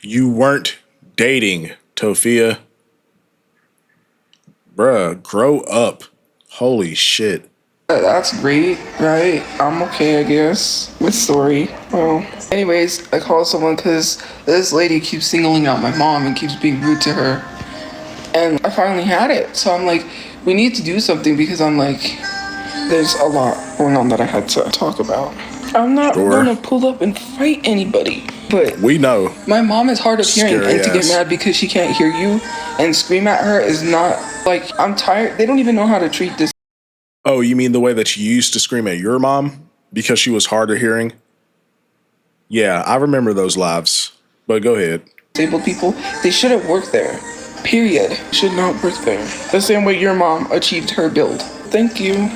You weren't dating, Tophia. Bruh, grow up. Holy shit. That's great, right? I'm okay, I guess. With story. Well, anyways, I called someone because this lady keeps singling out my mom and keeps being rude to her. And I finally had it. So I'm like, we need to do something because I'm like, there's a lot going on that I had to talk about. I'm not gonna pull up and fight anybody, but we know. My mom is hard of hearing, and to get mad because she can't hear you and scream at her is not, like, I'm tired. They don't even know how to treat this. Oh, you mean the way that you used to scream at your mom because she was hard of hearing? Yeah, I remember those lives, but go ahead. Disabled people, they shouldn't work there. Period. Should not work there. The same way your mom achieved her build. Thank you.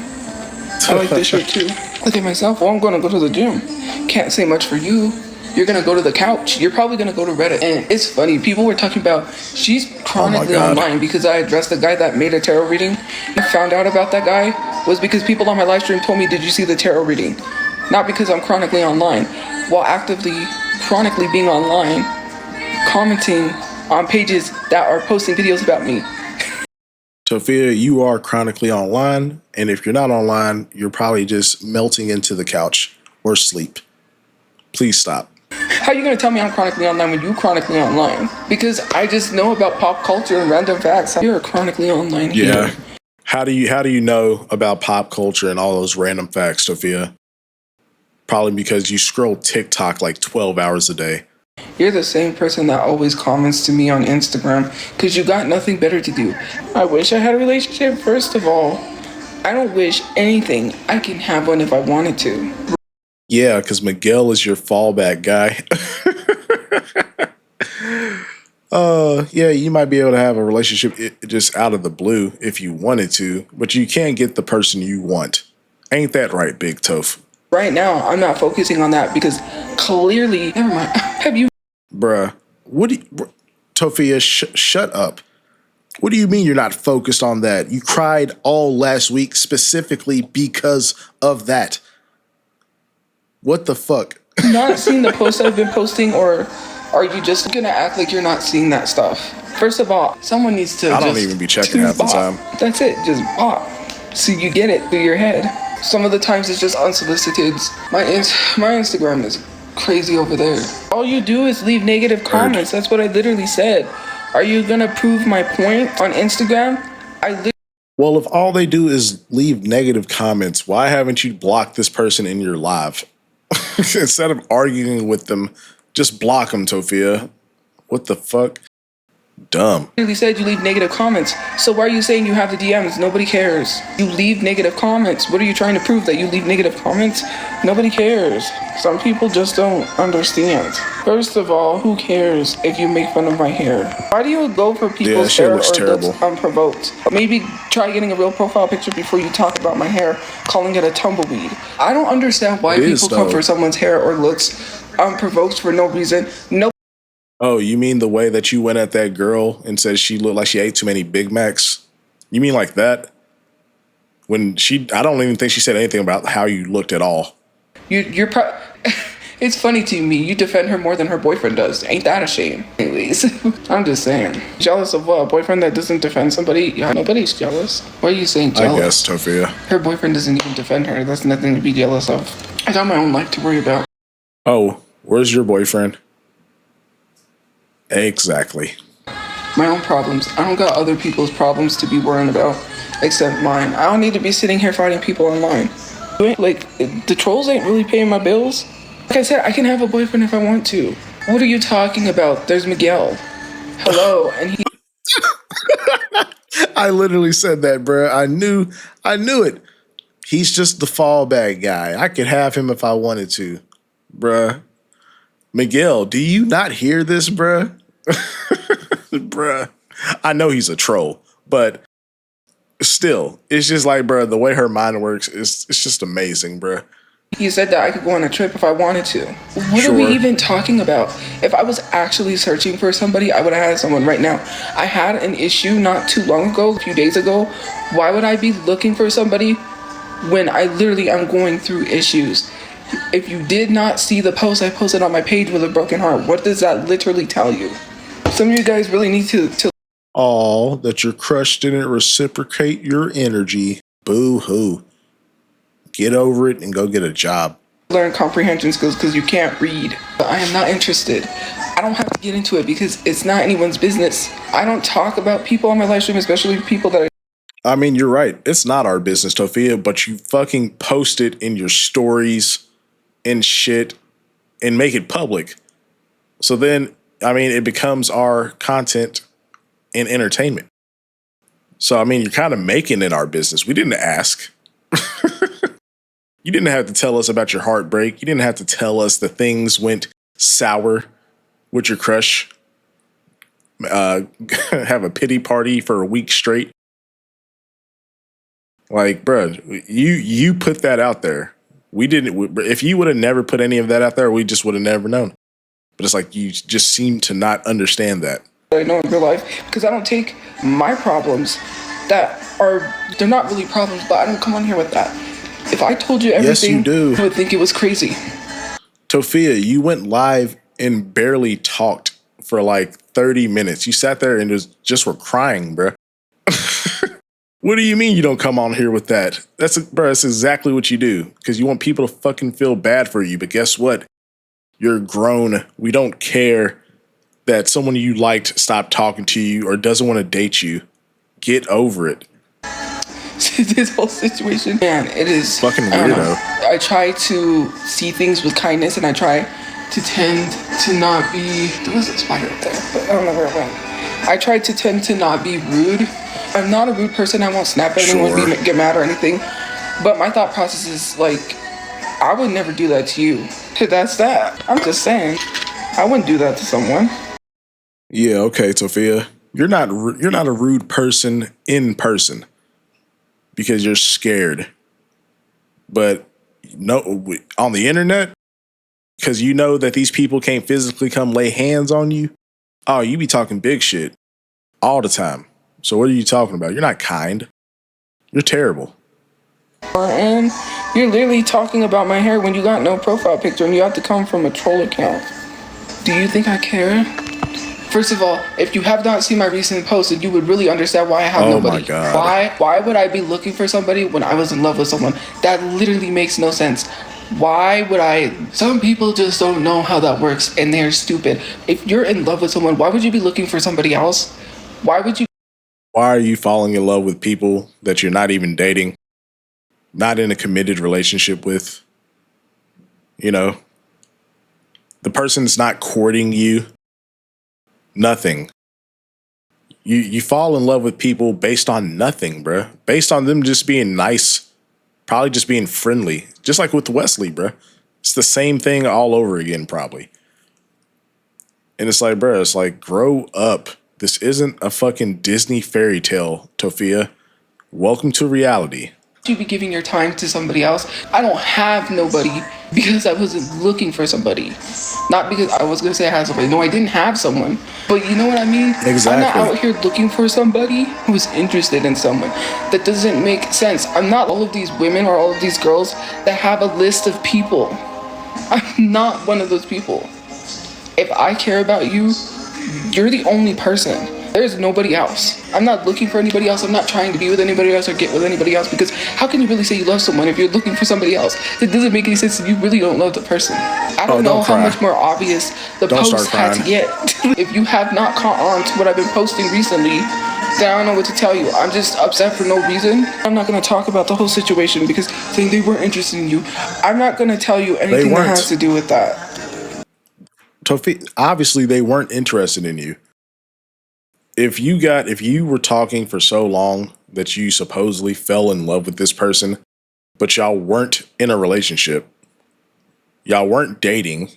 I like this shirt too. Look at myself. Well, I'm gonna go to the gym. Can't say much for you. You're gonna go to the couch. You're probably gonna go to Reddit. And it's funny. People were talking about she's chronically online because I addressed the guy that made a tarot reading. I found out about that guy was because people on my live stream told me, "Did you see the tarot reading?" Not because I'm chronically online. While actively chronically being online, commenting on pages that are posting videos about me. Tophia, you are chronically online, and if you're not online, you're probably just melting into the couch or sleep. Please stop. How are you going to tell me I'm chronically online when you chronically online? Because I just know about pop culture and random facts. You're chronically online here. Yeah. How do you know about pop culture and all those random facts, Tophia? Probably because you scroll TikTok like 12 hours a day. You're the same person that always comments to me on Instagram because you got nothing better to do. I wish I had a relationship, first of all. I don't wish anything. I can have one if I wanted to. Yeah, because Miguel is your fallback guy. Yeah, you might be able to have a relationship just out of the blue if you wanted to, but you can't get the person you want. Ain't that right, Big Toph? Right now, I'm not focusing on that because clearly, never mind. Have you? Bruh, what do you, Tophia, shut up. What do you mean you're not focused on that? You cried all last week specifically because of that. What the fuck? Not seeing the posts I've been posting, or are you just gonna act like you're not seeing that stuff? First of all, someone needs to. I don't even be checking half the time. That's it, just bop. So you get it through your head. Some of the times it's just unsolicited. My Instagram is crazy over there. All you do is leave negative comments. That's what I literally said. Are you gonna prove my point on Instagram? Well, if all they do is leave negative comments, why haven't you blocked this person in your live? Instead of arguing with them, just block them, Tophia. What the fuck? Dumb. You said you leave negative comments. So why are you saying you have the DMs? Nobody cares. You leave negative comments. What are you trying to prove? That you leave negative comments? Nobody cares. Some people just don't understand. First of all, who cares if you make fun of my hair? Why do you go for people's hair or looks unprovoked? Maybe try getting a real profile picture before you talk about my hair, calling it a tumbleweed. I don't understand why people come for someone's hair or looks unprovoked for no reason. No. Oh, you mean the way that you went at that girl and said she looked like she ate too many Big Macs? You mean like that? I don't even think she said anything about how you looked at all. It's funny to me. You defend her more than her boyfriend does. Ain't that a shame? Anyways, I'm just saying. Jealous of what? A boyfriend that doesn't defend somebody? Yeah, nobody's jealous. Why are you saying jealous? I guess, Tophia. Her boyfriend doesn't even defend her. That's nothing to be jealous of. I got my own life to worry about. Oh, where's your boyfriend? Exactly. My own problems. I don't got other people's problems to be worrying about except mine. I don't need to be sitting here fighting people online. Like, the trolls ain't really paying my bills. Like I said, I can have a boyfriend if I want to. What are you talking about? There's Miguel. Hello, and he... I literally said that, bro. I knew it. He's just the fallback guy. I could have him if I wanted to. Bruh. Miguel, do you not hear this, bruh? Bruh. I know he's a troll, but still, it's just like, bruh, the way her mind works, it's just amazing, bruh. You said that I could go on a trip if I wanted to. What are we even talking about? If I was actually searching for somebody, I would have had someone right now. I had an issue not too long ago, a few days ago. Why would I be looking for somebody when I literally am going through issues? If you did not see the post I posted on my page with a broken heart, what does that literally tell you? Some of you guys really need to Aw, that your crush didn't reciprocate your energy. Boo-hoo. Get over it and go get a job. Learn comprehension skills because you can't read. But I am not interested. I don't have to get into it because it's not anyone's business. I don't talk about people on my live stream, especially people that I mean, you're right. It's not our business, Tophia, but you fucking post it in your stories and shit and make it public. So then, I mean, it becomes our content and entertainment. So, I mean, you're kind of making it our business. We didn't ask. You didn't have to tell us about your heartbreak. You didn't have to tell us the things went sour with your crush. Have a pity party for a week straight. Like, bruh, you put that out there. We didn't. If you would have never put any of that out there, we just would have never known. But it's like you just seem to not understand that. I know in real life because I don't take my problems they're not really problems, but I don't come on here with that. If I told you everything, yes, you do. You would think it was crazy. Tophia, you went live and barely talked for like 30 minutes. You sat there and just were crying, bruh. What do you mean you don't come on here with that? That's exactly what you do, because you want people to fucking feel bad for you. But guess what? You're grown. We don't care that someone you liked stopped talking to you or doesn't want to date you. Get over it. This whole situation, man, it is fucking weirdo. I try to see things with kindness, and I try to tend to not be. There was a spider up there, but I don't know where it went. I try to tend to not be rude. I'm not a rude person. I won't snap at anyone, get mad or anything. But my thought process is like, I would never do that to you. That's that. I'm just saying, I wouldn't do that to someone. Yeah, okay, Tophia. You're not a rude person in person because you're scared. But no, on the internet, because you know that these people can't physically come lay hands on you. Oh, you be talking big shit all the time. So what are you talking about? You're not kind. You're terrible. And you're literally talking about my hair when you got no profile picture and you have to come from a troll account. Do you think I care? First of all, if you have not seen my recent post, you would really understand why I have nobody. My God. Why would I be looking for somebody when I was in love with someone? That literally makes no sense. Why would I? Some people just don't know how that works and they're stupid. If you're in love with someone, why would you be looking for somebody else? Why are you falling in love with people that you're not even dating, not in a committed relationship with? You know, the person's not courting you. Nothing. You fall in love with people based on nothing, bruh. Based on them just being nice, probably just being friendly. Just like with Wesley, bruh. It's the same thing all over again, probably. And it's like, bruh, it's like, grow up. This isn't a fucking Disney fairy tale, Tophia. Welcome to reality. You be giving your time to somebody else? I don't have nobody because I wasn't looking for somebody. Not because I was going to say I had somebody. No, I didn't have someone. But you know what I mean? Exactly. I'm not out here looking for somebody who's interested in someone. That doesn't make sense. I'm not all of these women or all of these girls that have a list of people. I'm not one of those people. If I care about you, you're the only person. There's nobody else. I'm not looking for anybody else. I'm not trying to be with anybody else or get with anybody else, because how can you really say you love someone if you're looking for somebody else? It doesn't make any sense if you really don't love the person. I don't know how much more obvious the post had to get. If you have not caught on to what I've been posting recently, then I don't know what to tell you. I'm just upset for no reason. I'm not going to talk about the whole situation because saying they weren't interested in you. I'm not going to tell you anything that has to do with that. Toph, obviously they weren't interested in you. If you were talking for so long that you supposedly fell in love with this person, but y'all weren't in a relationship, y'all weren't dating,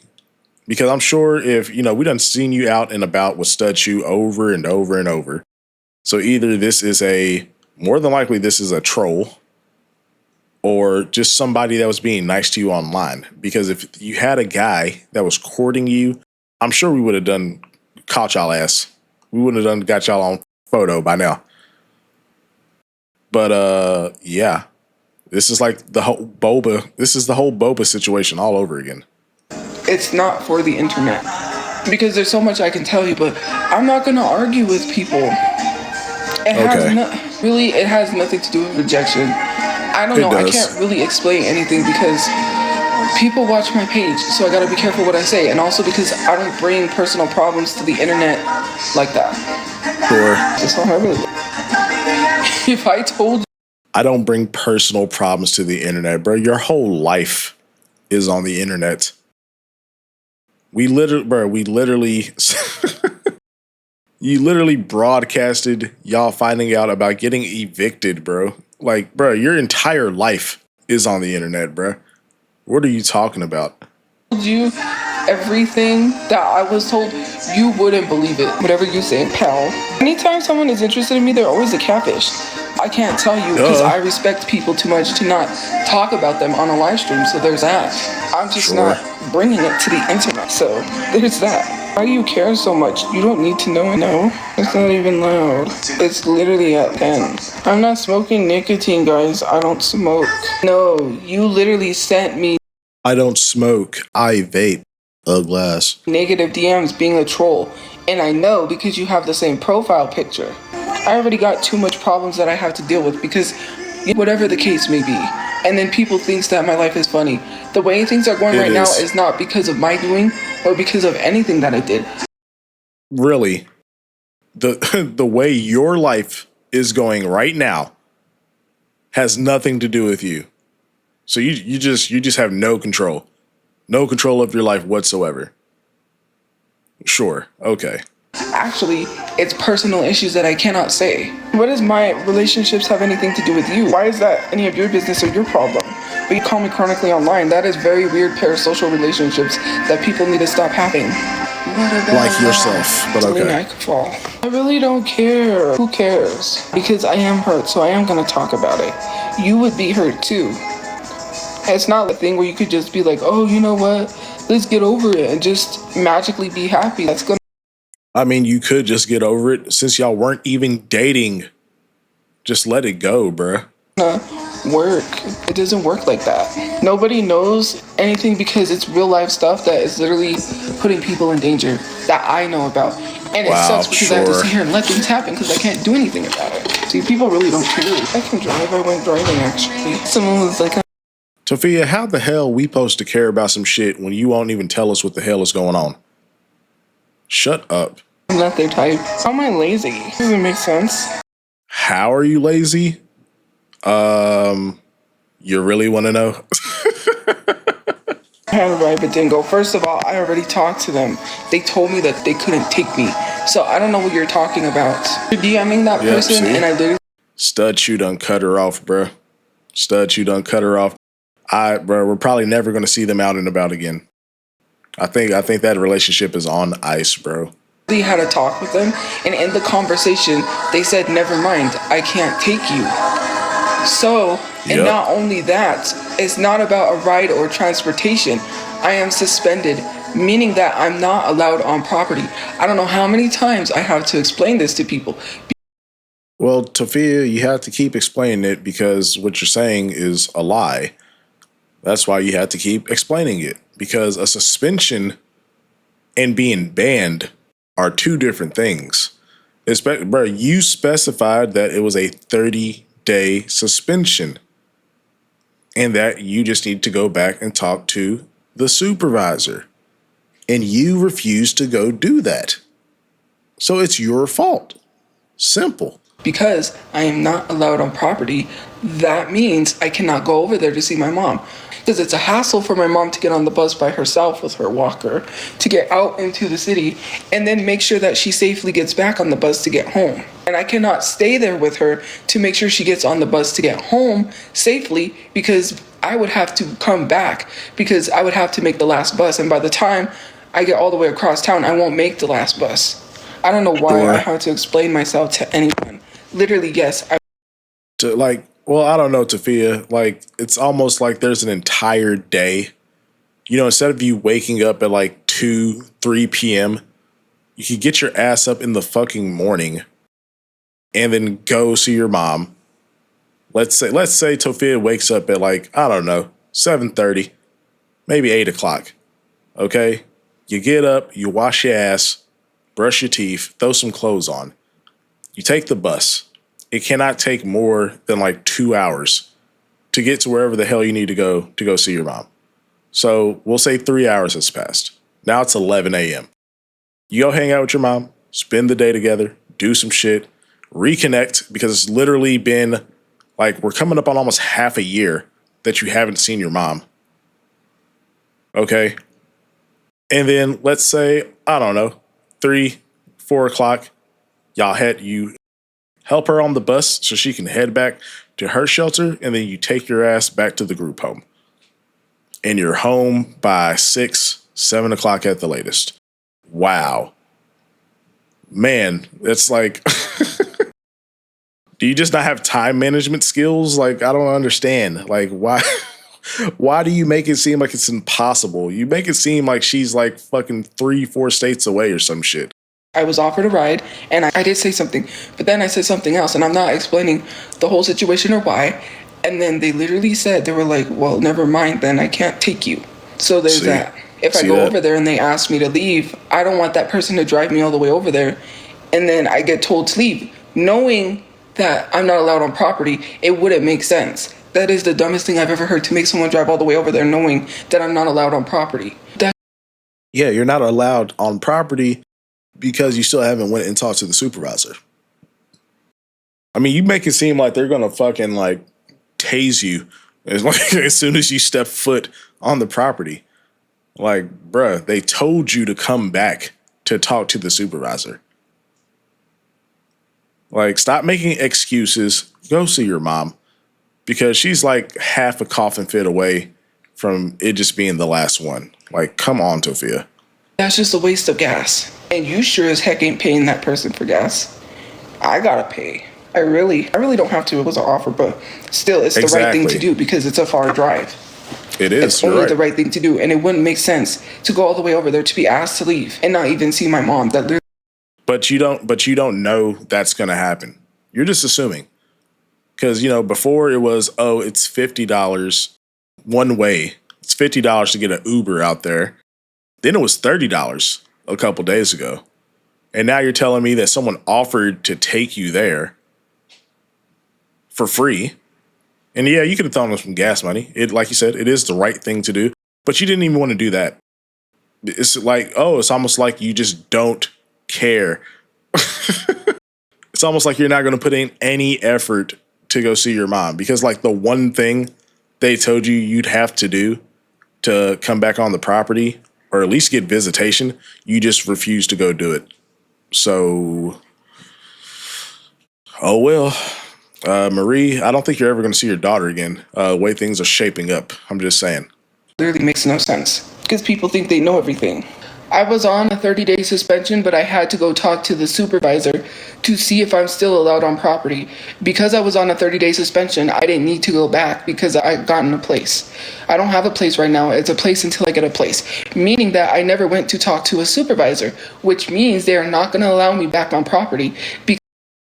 because I'm sure if, we done seen you out and about with Shoutout over and over and over. So either more than likely this is a troll, or just somebody that was being nice to you online. Because if you had a guy that was courting you, I'm sure we would have caught y'all ass. We wouldn't have got y'all on photo by now. But yeah, this is like the whole boba. This is the whole boba situation all over again. It's not for the internet, because there's so much I can tell you, but I'm not gonna argue with people. It has nothing to do with rejection. I don't know. I can't really explain anything because people watch my page, so I gotta be careful what I say, and also because I don't bring personal problems to the internet like that. Sure. That's not how I really. If I told you, I don't bring personal problems to the internet, bro. Your whole life is on the internet. We literally, you literally broadcasted y'all finding out about getting evicted, bro. Like, bro, your entire life is on the internet, bro. What are you talking about? You everything that I was told, you wouldn't believe it. Whatever you say, pal. Anytime someone is interested in me, they're always a catfish. I can't tell you because I respect people too much to not talk about them on a live stream, so there's that. I'm just not bringing it to the internet, so there's that. Why do you care so much? You don't need to know. No, it's not even loud. It's literally at 10. I'm not smoking nicotine, guys. I don't smoke. No, you literally sent me. I don't smoke. I vape. Ugly ass. Negative DMs being a troll. And I know because you have the same profile picture. I already got too much problems that I have to deal with because whatever the case may be. And then people thinks that my life is funny. The way things are going right now is not because of my doing or because of anything that I did. Really, the way your life is going right now has nothing to do with you. So you just have no control. No control of your life whatsoever. Sure. Okay. Actually, it's personal issues that I cannot say. What does my relationships have anything to do with you? Why is that any of your business or your problem? But you call me chronically online. That is very weird parasocial relationships that people need to stop having. Like yourself, but okay. I really don't care. Who cares? Because I am hurt, so I am going to talk about it. You would be hurt too. It's not a thing where you could just be like, oh, you know what? Let's get over it and just magically be happy. That's gonna. I mean, you could just get over it since y'all weren't even dating. Just let it go, bruh. Work. It doesn't work like that. Nobody knows anything because it's real life stuff that is literally putting people in danger that I know about. And it sucks because I have to sit here and let things happen because I can't do anything about it. See, people really don't care. I can drive. I went driving actually. Someone was like, Tophia, how the hell we supposed to care about some shit when you won't even tell us what the hell is going on? Shut up. I'm not their type. How am I lazy? Doesn't make sense. How are you lazy? You really want to know? I had a ride but didn't go. First of all, I already talked to them. They told me that they couldn't take me. So I don't know what you're talking about. You're DMing that person and I literally... Tophiachu done cut her off, bruh. Tophiachu done cut her off. Bro, we're probably never going to see them out and about again. I think that relationship is on ice, bro. We had a talk with them, and in the conversation, they said, never mind, I can't take you. So, and not only that, it's not about a ride or transportation. I am suspended, meaning that I'm not allowed on property. I don't know how many times I have to explain this to people. Well, Tophia, you have to keep explaining it because what you're saying is a lie. That's why you have to keep explaining it. Because a suspension and being banned are two different things. Bro, you specified that it was a 30-day suspension. And that you just need to go back and talk to the supervisor. And you refuse to go do that. So it's your fault. Simple. Because I am not allowed on property, that means I cannot go over there to see my mom. Because it's a hassle for my mom to get on the bus by herself with her walker, to get out into the city, and then make sure that she safely gets back on the bus to get home. And I cannot stay there with her to make sure she gets on the bus to get home safely because I would have to come back because I would have to make the last bus. And by the time I get all the way across town, I won't make the last bus. I don't know why I have to explain myself to anyone. Literally, yes. Well, I don't know, Tophia. Like, it's almost like there's an entire day. You know, instead of you waking up at like 2, 3 p.m., you could get your ass up in the fucking morning and then go see your mom. Let's say Tophia wakes up at like, I don't know, 7:30, maybe 8 o'clock. Okay? You get up, you wash your ass, brush your teeth, throw some clothes on. You take the bus. It cannot take more than like 2 hours to get to wherever the hell you need to go see your mom. So we'll say 3 hours has passed. Now it's 11 a.m. You go hang out with your mom, spend the day together, do some shit, reconnect because it's literally been like we're coming up on almost half a year that you haven't seen your mom. Okay? And then let's say, I don't know, 3, 4 o'clock, you help her on the bus so she can head back to her shelter, and then you take your ass back to the group home. And you're home by 6, 7 o'clock at the latest. Wow. Man, it's like, do you just not have time management skills? Like, I don't understand. Like, why do you make it seem like it's impossible? You make it seem like she's like fucking 3, 4 states away or some shit. I was offered a ride, and I did say something, but then I said something else, and I'm not explaining the whole situation or why. And then they literally said, they were like, well, never mind, then I can't take you. So there's that. If I go over there and they ask me to leave, I don't want that person to drive me all the way over there and then I get told to leave. Knowing that I'm not allowed on property, it wouldn't make sense. That is the dumbest thing I've ever heard, to make someone drive all the way over there knowing that I'm not allowed on property. Yeah, you're not allowed on property because you still haven't went and talked to the supervisor. I mean, you make it seem like they're gonna fucking like tase you as soon as you step foot on the property. Like, bruh, they told you to come back to talk to the supervisor. Like, stop making excuses. Go see your mom, because she's like half a coughing fit away from it just being the last one. Like, come on, Tophia. That's just a waste of gas. And you sure as heck ain't paying that person for gas. I gotta pay. I really don't have to. It was an offer, but still, it's the right thing to do because it's a far drive. It is. It's only the right thing to do, and it wouldn't make sense to go all the way over there to be asked to leave and not even see my mom. But you don't know that's gonna happen. You're just assuming, because before it was, oh, it's $50 one way. It's $50 to get an Uber out there. Then it was $30 a couple days ago, and now you're telling me that someone offered to take you there for free. And yeah, you could have thrown them some gas money. It, like you said, it is the right thing to do, but you didn't even want to do that. It's like, oh, it's almost like you just don't care. It's almost like you're not going to put in any effort to go see your mom, because like the one thing they told you you'd have to do to come back on the property or at least get visitation, you just refuse to go do it. So, oh well. Marie, I don't think you're ever going to see your daughter again. The way things are shaping up. I'm just saying. Literally makes no sense because people think they know everything. I was on a 30-day suspension, but I had to go talk to the supervisor to see if I'm still allowed on property. Because I was on a 30-day suspension, I didn't need to go back because I gotten a place. I don't have a place right now. It's a place until I get a place, meaning that I never went to talk to a supervisor, which means they are not going to allow me back on property.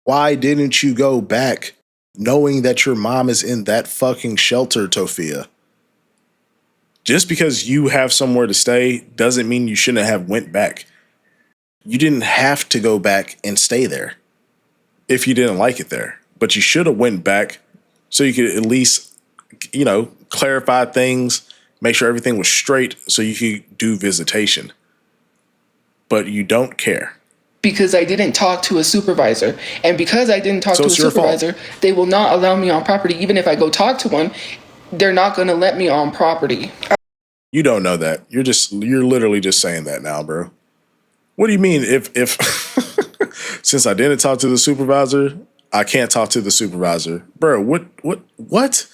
Why didn't you go back knowing that your mom is in that fucking shelter, Tophia? Just because you have somewhere to stay doesn't mean you shouldn't have went back. You didn't have to go back and stay there if you didn't like it there. But you should have went back so you could at least, clarify things, make sure everything was straight so you could do visitation. But you don't care. Because I didn't talk to a supervisor. And because I didn't talk to a supervisor, they will not allow me on property. Even if I go talk to one, they're not going to let me on property. You don't know that. You're literally just saying that now, bro. What do you mean if since I didn't talk to the supervisor, I can't talk to the supervisor? Bro, what?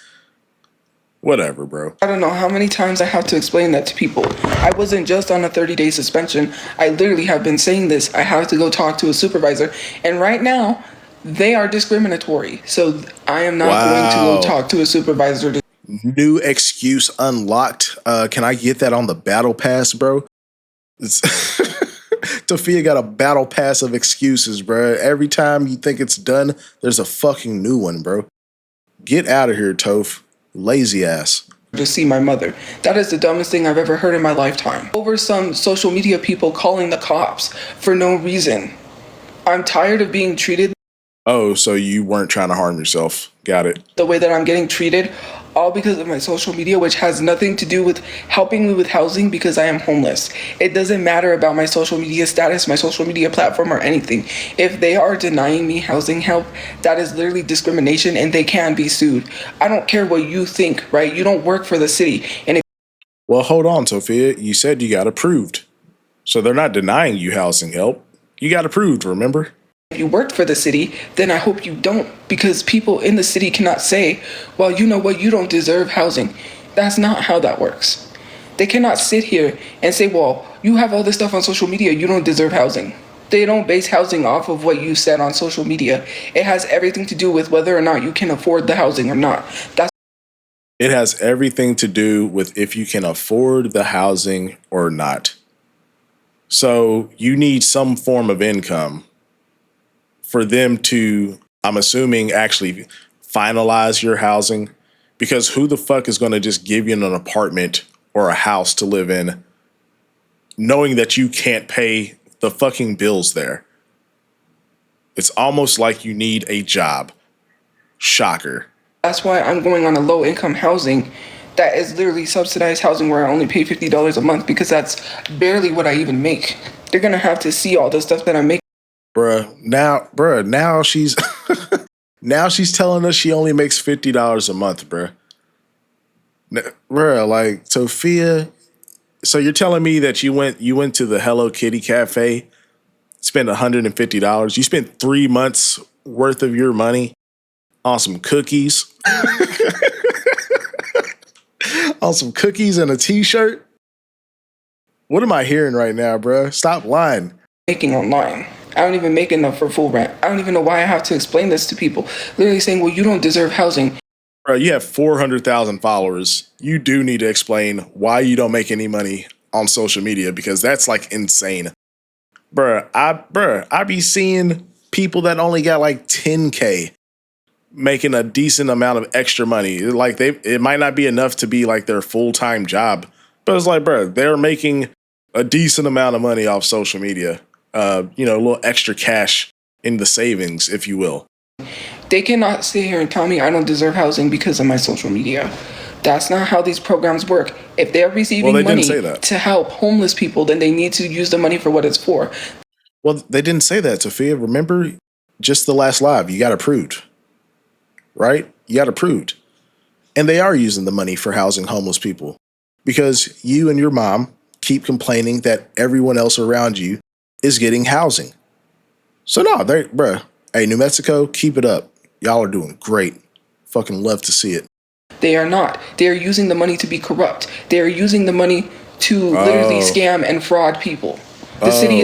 Whatever, bro. I don't know how many times I have to explain that to people. I wasn't just on a 30-day suspension. I literally have been saying this. I have to go talk to a supervisor. And right now, they are discriminatory. So I am not going to go talk to a supervisor. New excuse unlocked. Can I get that on the battle pass, bro? Tophia got a battle pass of excuses, bro. Every time you think it's done, there's a fucking new one, bro. Get out of here, Toph. Lazy ass. To see my mother. That is the dumbest thing I've ever heard in my lifetime. Over some social media people calling the cops for no reason. I'm tired of being treated. Oh, so you weren't trying to harm yourself. Got it. The way that I'm getting treated, all because of my social media, which has nothing to do with helping me with housing because I am homeless. It doesn't matter about my social media status, my social media platform, or anything. If they are denying me housing help, that is literally discrimination and they can be sued. I don't care what you think, right? You don't work for the city. Well, hold on, Tophia. You said you got approved. So they're not denying you housing help. You got approved, remember? If you worked for the city, then I hope you don't, because people in the city cannot say, well, you know what, you don't deserve housing. That's not how that works. They cannot sit here and say, well, you have all this stuff on social media, you don't deserve housing. They don't base housing off of what you said on social media. It has everything to do with whether or not you can afford the housing or not. It has everything to do with if you can afford the housing or not. So you need some form of income for them to, I'm assuming, actually finalize your housing, because who the fuck is going to just give you an apartment or a house to live in knowing that you can't pay the fucking bills there. It's almost like you need a job. Shocker. That's why I'm going on a low income housing that is literally subsidized housing where I only pay $50 a month because that's barely what I even make. They're gonna have to see all the stuff that I make. Now she's now she's telling us she only makes $50 a month, bruh. Bruh, like Tophia. So you're telling me that you went to the Hello Kitty Cafe, spent $150. You spent 3 months worth of your money on some cookies. On some cookies and a t-shirt? What am I hearing right now, bruh? Stop lying. Making online. I don't even make enough for full rent. I don't even know why I have to explain this to people. Literally saying, well, you don't deserve housing. Bro, you have 400,000 followers. You do need to explain why you don't make any money on social media because that's like insane. I be seeing people that only got like 10K making a decent amount of extra money. Like it might not be enough to be like their full-time job, but it's like, they're making a decent amount of money off social media. A little extra cash in the savings, if you will. They cannot sit here and tell me I don't deserve housing because of my social media. That's not how these programs work. If they're receiving money to help homeless people, then they need to use the money for what it's for. Well, they didn't say that, Sophia. Remember, just the last live, you got approved. Right? You got approved. And they are using the money for housing homeless people because you and your mom keep complaining that everyone else around you is getting housing. So no, hey, New Mexico, keep it up. Y'all are doing great. Fucking love to see it. They are not. They are using the money to be corrupt. They are using the money to literally scam and fraud people. The city.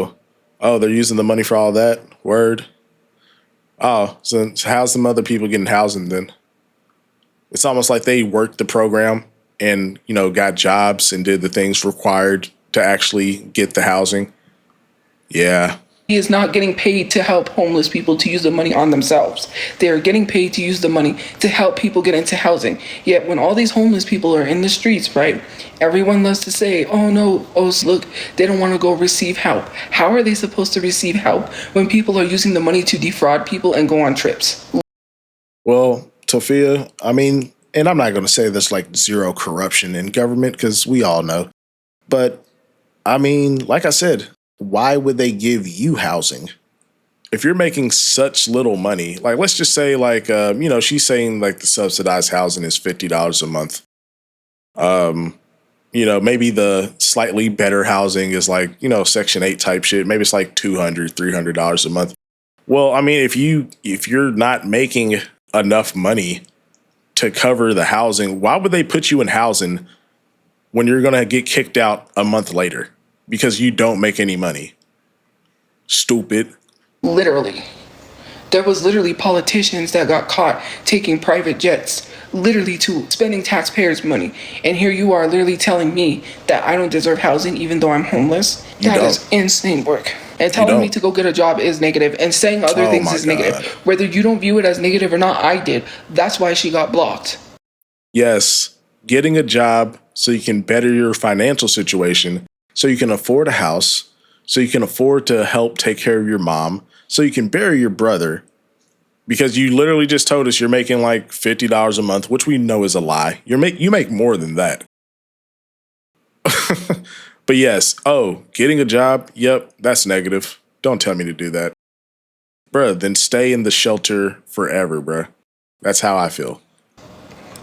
Oh, they're using the money for all that? Word. Oh, so how's some other people getting housing then? It's almost like they worked the program and, got jobs and did the things required to actually get the housing. Yeah. He is not getting paid to help homeless people to use the money on themselves. They are getting paid to use the money to help people get into housing. Yet when all these homeless people are in the streets, right, everyone loves to say, oh no, look, they don't want to go receive help. How are they supposed to receive help when people are using the money to defraud people and go on trips? Well, Tophia, I mean, and I'm not going to say there's like zero corruption in government because we all know. But I mean, like I said, why would they give you housing? If you're making such little money, like let's just say like, she's saying like the subsidized housing is $50 a month. Maybe the slightly better housing is like, Section 8 type shit. Maybe it's like $200, $300 a month. Well, I mean, if you're not making enough money to cover the housing, why would they put you in housing when you're going to get kicked out a month later? Because you don't make any money. Stupid. Literally. There was literally politicians that got caught taking private jets, literally to spending taxpayers' money. And here you are literally telling me that I don't deserve housing even though I'm homeless. That is insane work. And telling me to go get a job is negative, and saying other things is negative. Whether you don't view it as negative or not, I did. That's why she got blocked. Yes. Getting a job so you can better your financial situation, so you can afford a house, so you can afford to help take care of your mom, so you can bury your brother, because you literally just told us you're making like $50 a month, which we know is a lie. You make more than that. But yes, getting a job, yep, that's negative. Don't tell me to do that. Bruh, then stay in the shelter forever, bruh. That's how I feel.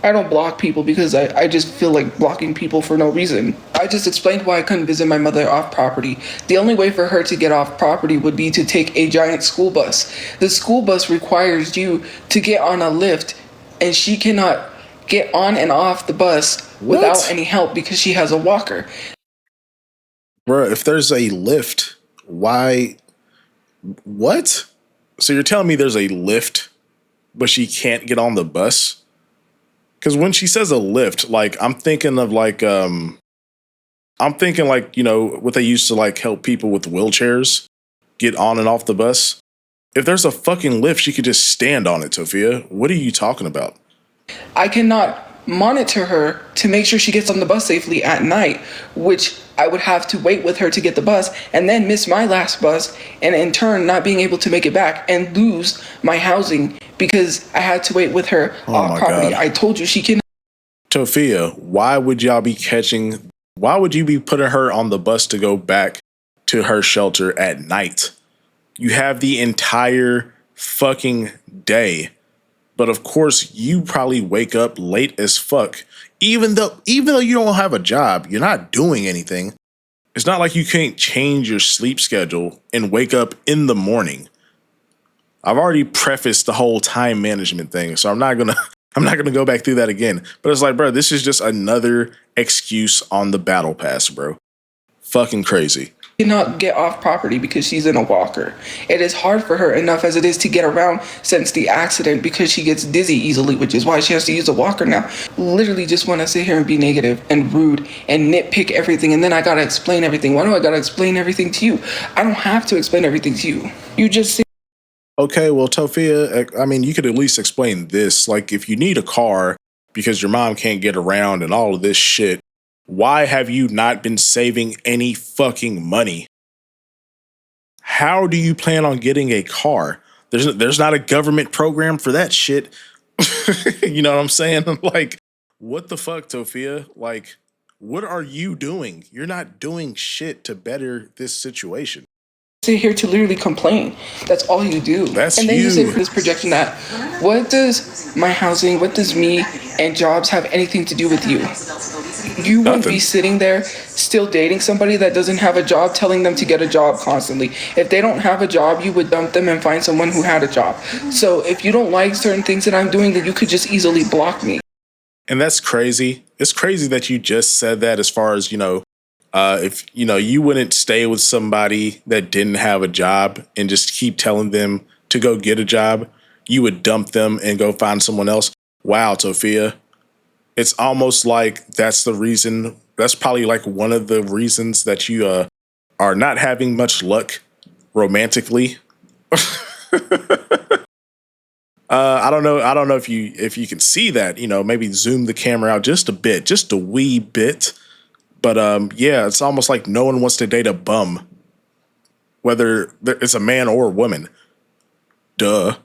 I don't block people because I just feel like blocking people for no reason. I just explained why I couldn't visit my mother off property. The only way for her to get off property would be to take a giant school bus. The school bus requires you to get on a lift, and she cannot get on and off the bus without any help because she has a walker. Bro, if there's a lift, why? What? So you're telling me there's a lift, but she can't get on the bus? Because when she says a lift, like I'm thinking like what they used to like help people with wheelchairs get on and off the bus. If there's a fucking lift, she could just stand on it, Tophia. What are you talking about? I cannot monitor her to make sure she gets on the bus safely at night, which I would have to wait with her to get the bus and then miss my last bus and in turn not being able to make it back and lose my housing because I had to wait with her on property. God. I told you she can. Tophia, why would you be putting her on the bus to go back to her shelter at night? You have the entire fucking day. But of course, you probably wake up late as fuck. Even though you don't have a job, you're not doing anything. It's not like you can't change your sleep schedule and wake up in the morning. I've already prefaced the whole time management thing, so I'm not gonna go back through that again. But it's like, bro, this is just another excuse on the battle pass, bro. Fucking crazy. Cannot get off property because she's in a walker. It is hard for her enough as it is to get around since the accident because she gets dizzy easily, which is why she has to use a walker now. Literally just want to sit here and be negative and rude and nitpick everything, and then I gotta explain everything. Why do I gotta explain everything to you? I don't have to explain everything to you. You just say, okay, well, Tophia, I mean, you could at least explain this. Like, if you need a car because your mom can't get around and all of this shit, why have you not been saving any fucking money? How do you plan on getting a car? There's not a government program for that shit. You know what I'm saying? Like, what the fuck, Tophia? Like, what are you doing? You're not doing shit to better this situation. Sit here to literally complain. That's all you do. That's and then you. You sit for this projection that what does my housing, what does me and jobs have anything to do with you? You wouldn't be sitting there still dating somebody that doesn't have a job, telling them to get a job constantly. If they don't have a job, you would dump them and find someone who had a job. So if you don't like certain things that I'm doing, then you could just easily block me. And that's crazy. It's crazy that you just said that as far as, if, you wouldn't stay with somebody that didn't have a job and just keep telling them to go get a job. You would dump them and go find someone else. Wow, Tophia. It's almost like that's the reason. That's probably like one of the reasons that you are not having much luck romantically. I don't know if you can see that. Maybe zoom the camera out just a bit, just a wee bit. But yeah, it's almost like no one wants to date a bum, whether it's a man or a woman. Duh.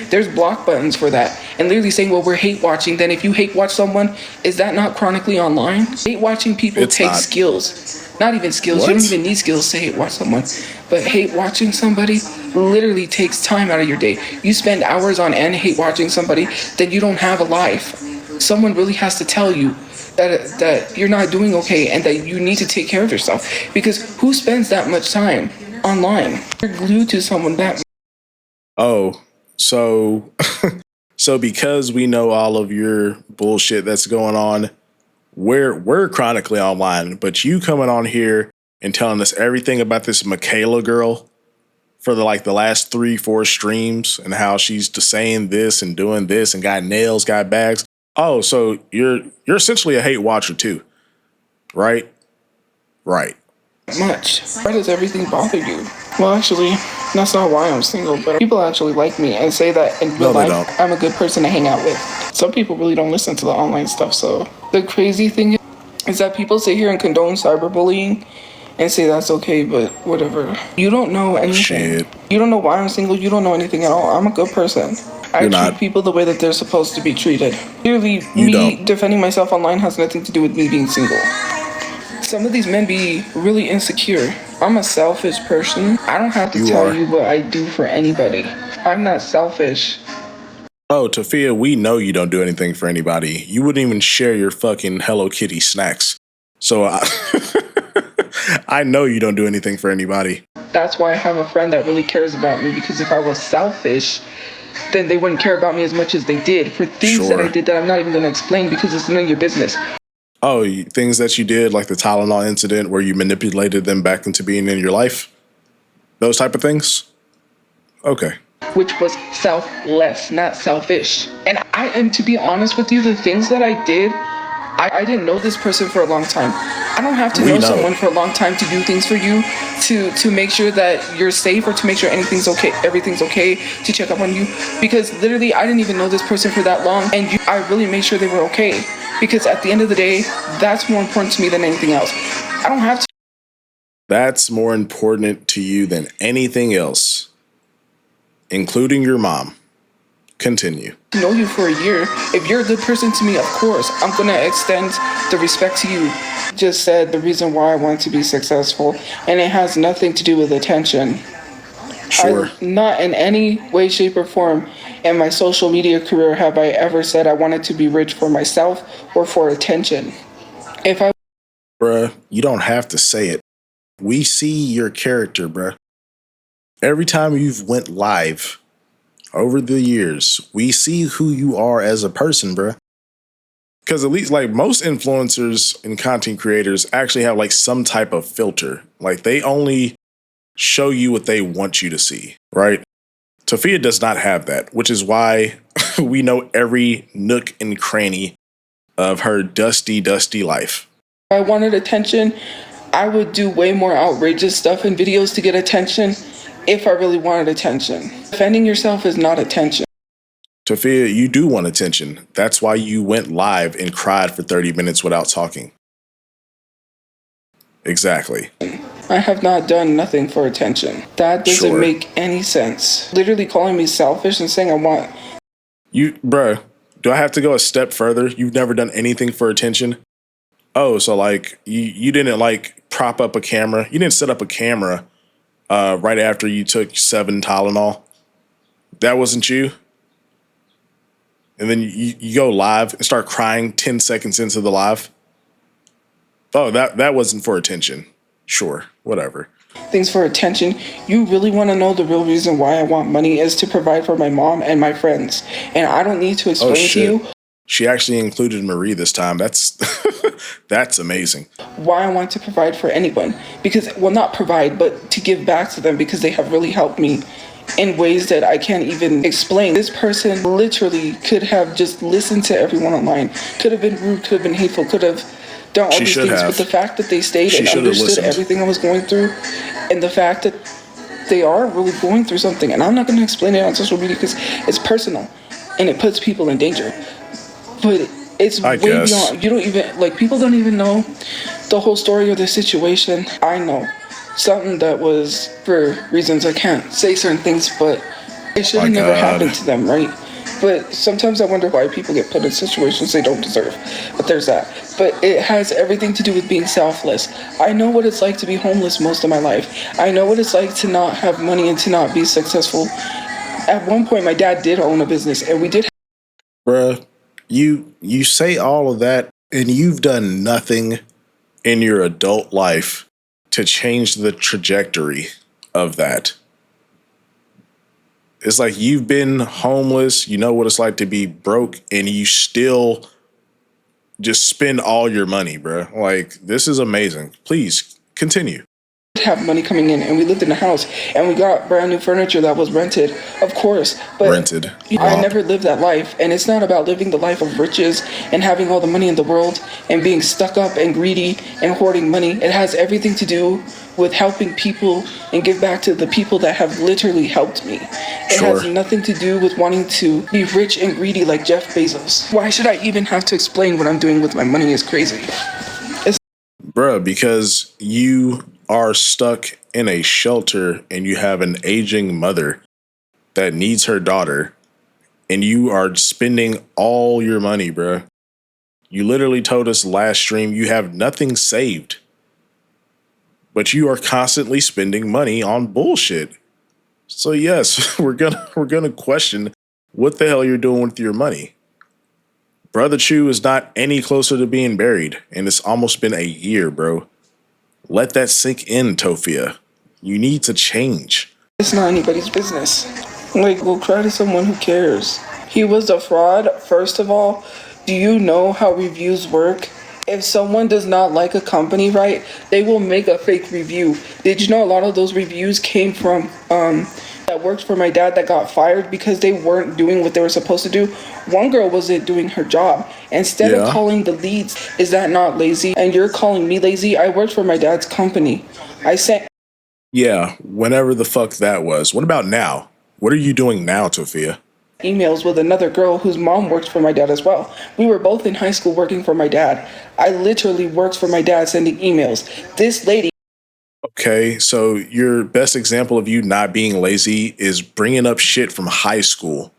There's block buttons for that. And literally saying, well, we're hate watching. Then if you hate watch someone, is that not chronically online? Hate watching people takes skills. Not even skills. What? You don't even need skills to hate watch someone. But hate watching somebody literally takes time out of your day. You spend hours on end hate watching somebody, then you don't have a life. Someone really has to tell you that you're not doing okay and that you need to take care of yourself. Because who spends that much time online? You're glued to someone that much. Oh. So because we know all of your bullshit that's going on, we're chronically online, but you coming on here and telling us everything about this Michaela girl for the last 3-4 streams and how she's saying this and doing this and got nails, got bags. Oh, so you're essentially a hate watcher too, right? Right. Much. Why does everything bother you? Well, actually, that's not why I'm single, but people actually like me and say that in real life I'm a good person to hang out with. Some people really don't listen to the online stuff, so the crazy thing is that people sit here and condone cyberbullying and say that's okay, but whatever. You don't know anything. Shit. You don't know why I'm single. You don't know anything at all. I'm a good person. I treat people the way that they're supposed to be treated. Clearly, me defending myself online has nothing to do with me being single. Some of these men be really insecure. I'm a selfish person. I don't have to tell you what I do for anybody. I'm not selfish. Oh, Tophia, we know you don't do anything for anybody. You wouldn't even share your fucking Hello Kitty snacks. So I know you don't do anything for anybody. That's why I have a friend that really cares about me, because if I was selfish, then they wouldn't care about me as much as they did for things that I did that I'm not even going to explain because it's none of your business. Oh, things that you did, like the Tylenol incident where you manipulated them back into being in your life? Those type of things? Okay. Which was selfless, not selfish. And to be honest with you, the things that I did, I didn't know this person for a long time. I don't have to know someone for a long time to do things for you, to make sure that you're safe, or to make sure everything's okay, to check up on you. Because literally, I didn't even know this person for that long, and I really made sure they were okay. Because at the end of the day, that's more important to me than anything else. I don't have to. That's more important to you than anything else, including your mom. Continue. To know you for a year. If you're a good person to me, of course, I'm going to extend the respect to you. Just said the reason why I want to be successful, and it has nothing to do with attention. Sure. Not in any way, shape, or form in my social media career have I ever said I wanted to be rich for myself or for attention. Bruh, you don't have to say it. We see your character, bruh. Every time you've went live over the years, we see who you are as a person, bruh. Because at least like most influencers and content creators actually have like some type of filter. Like they only show you what they want you to see, right? Tophia does not have that, which is why we know every nook and cranny of her dusty, dusty life. If I wanted attention, I would do way more outrageous stuff in videos to get attention if I really wanted attention. Defending yourself is not attention. Tophia, you do want attention. That's why you went live and cried for 30 minutes without talking. Exactly. I have not done nothing for attention. That doesn't make any sense. Literally calling me selfish and saying I want... Bruh, do I have to go a step further? You've never done anything for attention? Oh, so like you didn't like prop up a camera. You didn't set up a camera right after you took 7 Tylenol. That wasn't you? And then you go live and start crying 10 seconds into the live? Oh, that wasn't for attention. Sure, whatever. Things for attention. You really want to know the real reason why I want money is to provide for my mom and my friends. And I don't need to explain to you. She actually included Marie this time. That's that's amazing. Why I want to provide for anyone. Because, well, not provide, but to give back to them, because they have really helped me in ways that I can't even explain. This person literally could have just listened to everyone online. Could have been rude, could have been hateful, could have done all these things. But the fact that they stayed and understood everything I was going through, and the fact that they are really going through something, and I'm not going to explain it on social media because it's personal and it puts people in danger. But it's way beyond. You don't even, like, people don't even know the whole story of the situation. I know something that was, for reasons I can't say certain things, but it should have never happened to them, right? But sometimes I wonder why people get put in situations they don't deserve. But there's that. But it has everything to do with being selfless. I know what it's like to be homeless most of my life. I know what it's like to not have money and to not be successful. At one point, my dad did own a business, and we did. Bruh, you say all of that, and you've done nothing in your adult life to change the trajectory of that. It's like you've been homeless, you know what it's like to be broke, and you still just spend all your money, bro. Like, this is amazing. Please continue. Have money coming in, and we lived in a house, and we got brand new furniture that was rented, of course, but rented. I never lived that life. And it's not about living the life of riches and having all the money in the world and being stuck up and greedy and hoarding money. It has everything to do with helping people and give back to the people that have literally helped me. It has nothing to do with wanting to be rich and greedy like Jeff Bezos. Why should I even have to explain what I'm doing with my money? Is crazy. Bruh, because you are stuck in a shelter and you have an aging mother that needs her daughter, and you are spending all your money, bruh. You literally told us last stream you have nothing saved, but you are constantly spending money on bullshit. So yes, we're gonna question what the hell you're doing with your money. Brother Chu is not any closer to being buried, and it's almost been a year, bro. Let that sink in, Tophia. You need to change. It's not anybody's business. Like, we'll cry to someone who cares. He was a fraud, first of all. Do you know how reviews work? If someone does not like a company, right, they will make a fake review. Did you know a lot of those reviews came from that that worked for my dad that got fired because they weren't doing what they were supposed to do. One girl wasn't doing her job. Instead of calling the leads, is that not lazy? And you're calling me lazy? I worked for my dad's company. I sent... Yeah, whenever the fuck that was. What about now? What are you doing now, Tophia? emails with another girl whose mom worked for my dad as well. We were both in high school working for my dad. I literally worked for my dad sending emails. This lady... Okay, so your best example of you not being lazy is bringing up shit from high school.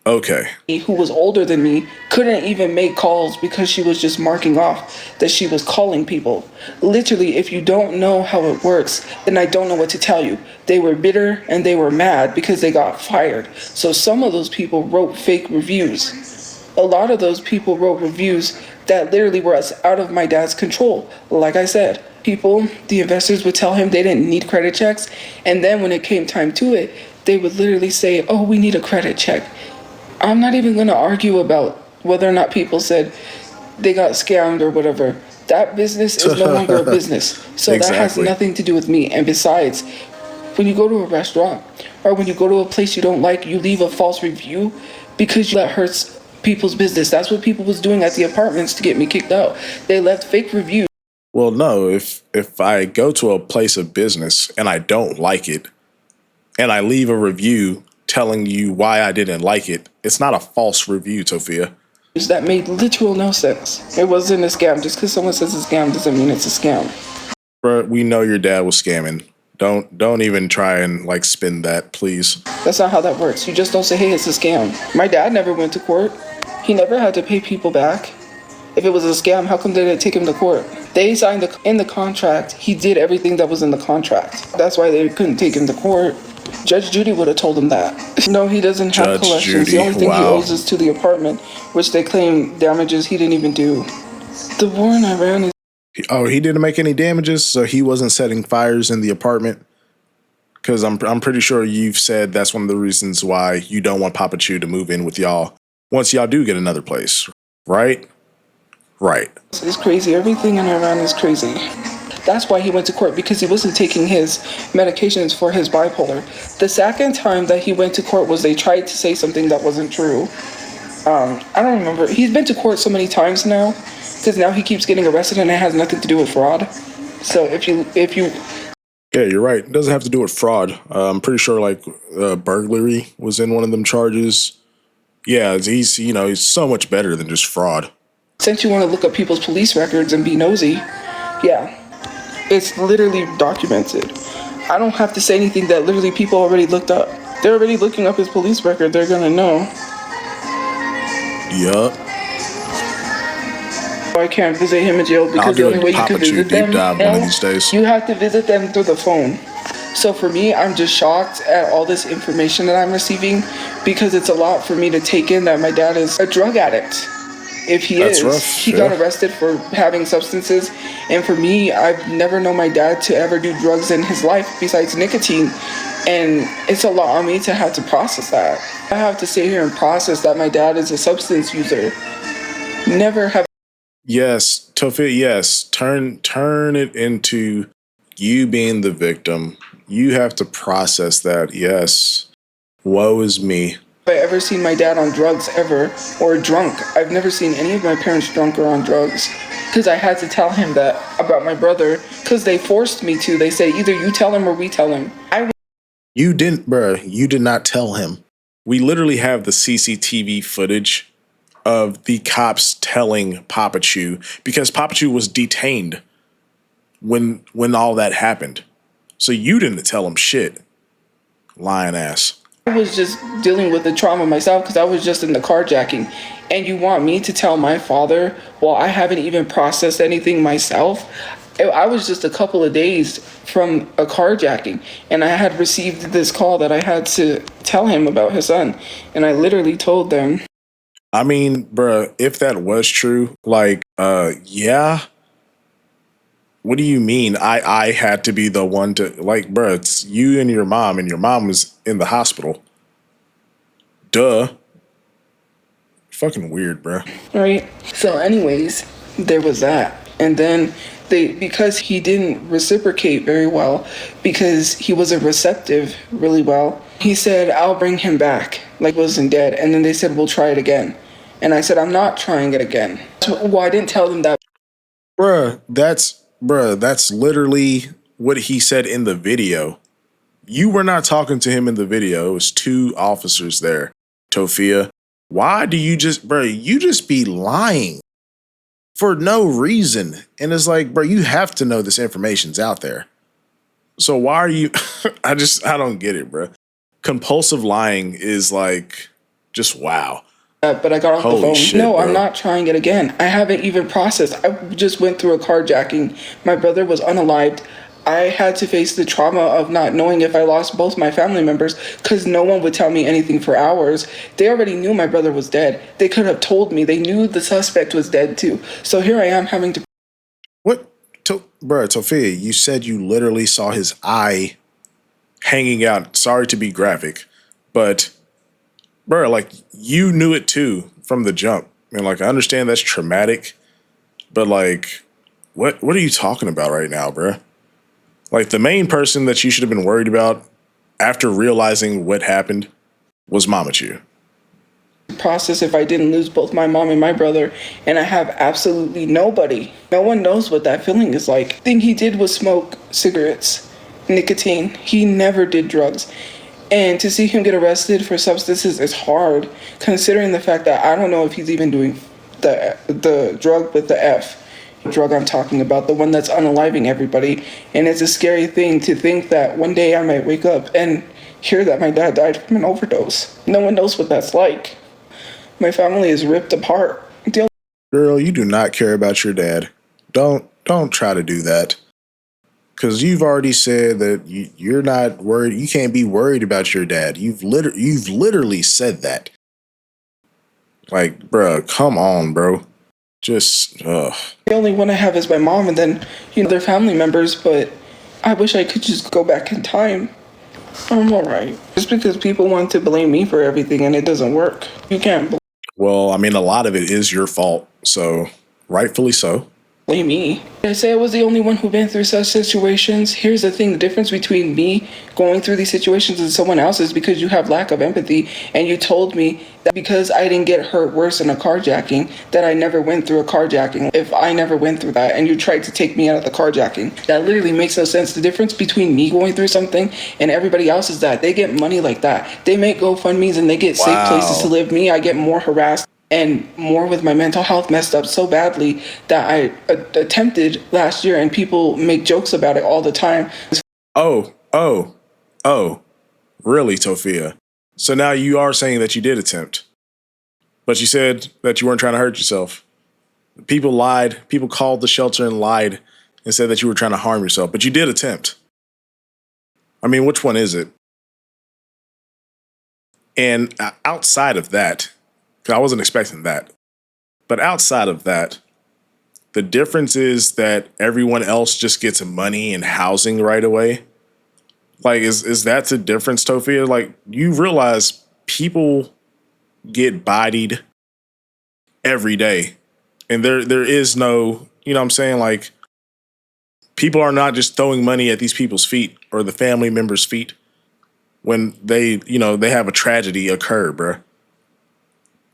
Okay. Who was older than me couldn't even make calls because she was just marking off that she was calling people. Literally, if you don't know how it works, then I don't know what to tell you. They were bitter and they were mad because they got fired. So some of those people wrote fake reviews. A lot of those people wrote reviews that literally were out of my dad's control. Like I said, the investors would tell him they didn't need credit checks. And then when it came time to it, they would literally say, oh, we need a credit check. I'm not even going to argue about whether or not people said they got scammed or whatever. That business is no longer a business. So exactly. That has nothing to do with me. And besides, when you go to a restaurant or when you go to a place you don't like, you leave a false review because that hurts people's business. That's what people was doing at the apartments to get me kicked out. They left fake reviews. Well, no, if I go to a place of business and I don't like it and I leave a review telling you why I didn't like it, it's not a false review, Tophia. That made literal no sense. It wasn't a scam. Just because someone says it's a scam doesn't mean it's a scam. Bro, we know your dad was scamming. Don't even try and like spin that, please. That's not how that works. You just don't say, hey, it's a scam. My dad never went to court. He never had to pay people back. If it was a scam, how come they didn't take him to court? They signed in the contract. He did everything that was in the contract. That's why they couldn't take him to court. Judge Judy would have told him that. No, he doesn't have collections. The only thing he owes is to the apartment, which they claim damages he didn't even do. The war in Iran is... Oh, he didn't make any damages, so he wasn't setting fires in the apartment? Because I'm pretty sure you've said that's one of the reasons why you don't want Papachu to move in with y'all once y'all do get another place, right? Right. It's crazy. Everything in Iran is crazy. That's why he went to court, because he wasn't taking his medications for his bipolar. The second time that he went to court was they tried to say something that wasn't true. I don't remember. He's been to court so many times now, because now he keeps getting arrested and it has nothing to do with fraud. So if you... Yeah, you're right. It doesn't have to do with fraud. I'm pretty sure like burglary was in one of them charges. Yeah, he's so much better than just fraud. Since you want to look up people's police records and be nosy, yeah. It's literally documented. I don't have to say anything that literally people already looked up. They're already looking up his police record. They're gonna know. Yup. I can't visit him in jail because the only way you can visit them one of these days. You have to visit them through the phone. So for me, I'm just shocked at all this information that I'm receiving because it's a lot for me to take in that my dad is a drug addict. If he is, he got arrested for having substances. And for me, I've never known my dad to ever do drugs in his life besides nicotine. And it's a lot on me to have to process that. I have to sit here and process that my dad is a substance user. Never have. Yes, Toph, yes. Turn it into you being the victim. You have to process that. Yes. Woe is me. Have I ever seen my dad on drugs ever or drunk? I've never seen any of my parents drunk or on drugs because I had to tell him that about my brother because they forced me to. They said either you tell him or we tell him. You didn't, bruh. You did not tell him. We literally have the CCTV footage of the cops telling Papachu because Papachu was detained when all that happened. So you didn't tell him shit. Lying ass. I was just dealing with the trauma myself because I was just in the carjacking. And you want me to tell my father, well, I haven't even processed anything myself. I was just a couple of days from a carjacking and I had received this call that I had to tell him about his son. And I literally told them. I mean, bruh, if that was true, like, yeah. What do you mean? I had to be the one to, like, bruh, it's you and your mom was in the hospital. Duh. Fucking weird, bruh. Right. So anyways, there was that. And then because he didn't reciprocate very well, because he wasn't receptive really well, he said, I'll bring him back, like he wasn't dead. And then they said, we'll try it again. And I said, I'm not trying it again. Well, I didn't tell them that. That's literally what he said in the video. You were not talking to him in the video. It was two officers there. Tophia, why do you just be lying for no reason? And it's like, bro, you have to know this information's out there. So why are you, I don't get it, bro. Compulsive lying is like, just wow. But I got off the phone. Shit, no, bro. I'm not trying it again. I haven't even processed. I just went through a carjacking. My brother was unalived. I had to face the trauma of not knowing if I lost both my family members because no one would tell me anything for hours. They already knew my brother was dead. They could have told me. They knew the suspect was dead too. So here I am having to. What? Bro, Tophia, you said you literally saw his eye hanging out. Sorry to be graphic, but bro, like you knew it too from the jump. And like I understand that's traumatic, but like what are you talking about right now, bro? Like the main person that you should have been worried about after realizing what happened was Mamachu. Process if I didn't lose both my mom and my brother, and I have absolutely nobody. No one knows what that feeling is like. The thing he did was smoke cigarettes, nicotine. He never did drugs. And to see him get arrested for substances is hard, considering the fact that I don't know if he's even doing the drug with the F. Drug I'm talking about, the one that's unaliving everybody. And it's a scary thing to think that one day I might wake up and hear that my dad died from an overdose. No one knows what that's like. My family is ripped apart. Girl, you do not care about your dad. Don't try to do that. Because you've already said that you're not worried. You can't be worried about your dad. You've literally said that. Like, bro, come on, bro. Just, The only one I have is my mom, and then, their family members, but I wish I could just go back in time. I'm alright. Just because people want to blame me for everything and it doesn't work. You can't well, I mean, a lot of it is your fault, so rightfully so. blame me. I say I was the only one who been through such situations. Here's the thing, the difference between me going through these situations and someone else is because you have lack of empathy, and you told me that because I didn't get hurt worse in a carjacking, that I never went through a carjacking. If I never went through that and you tried to take me out of the carjacking, that literally makes no sense. The difference between me going through something and everybody else is that they get money like that. They make GoFundMes and they get safe places to live. Me, I get more harassed and more with my mental health messed up so badly that I attempted last year, and people make jokes about it all the time. Oh, really, Tophia? So now you are saying that you did attempt, but you said that you weren't trying to hurt yourself. People lied. People called the shelter and lied and said that you were trying to harm yourself, but you did attempt. I mean, which one is it? And outside of that, because I wasn't expecting that, but outside of that, the difference is that everyone else just gets money and housing right away. Like, is that the difference, Tophia? Like, you realize people get bodied every day, and there is no, you know what I'm saying? Like, people are not just throwing money at these people's feet or the family members' feet when they have a tragedy occur, bruh.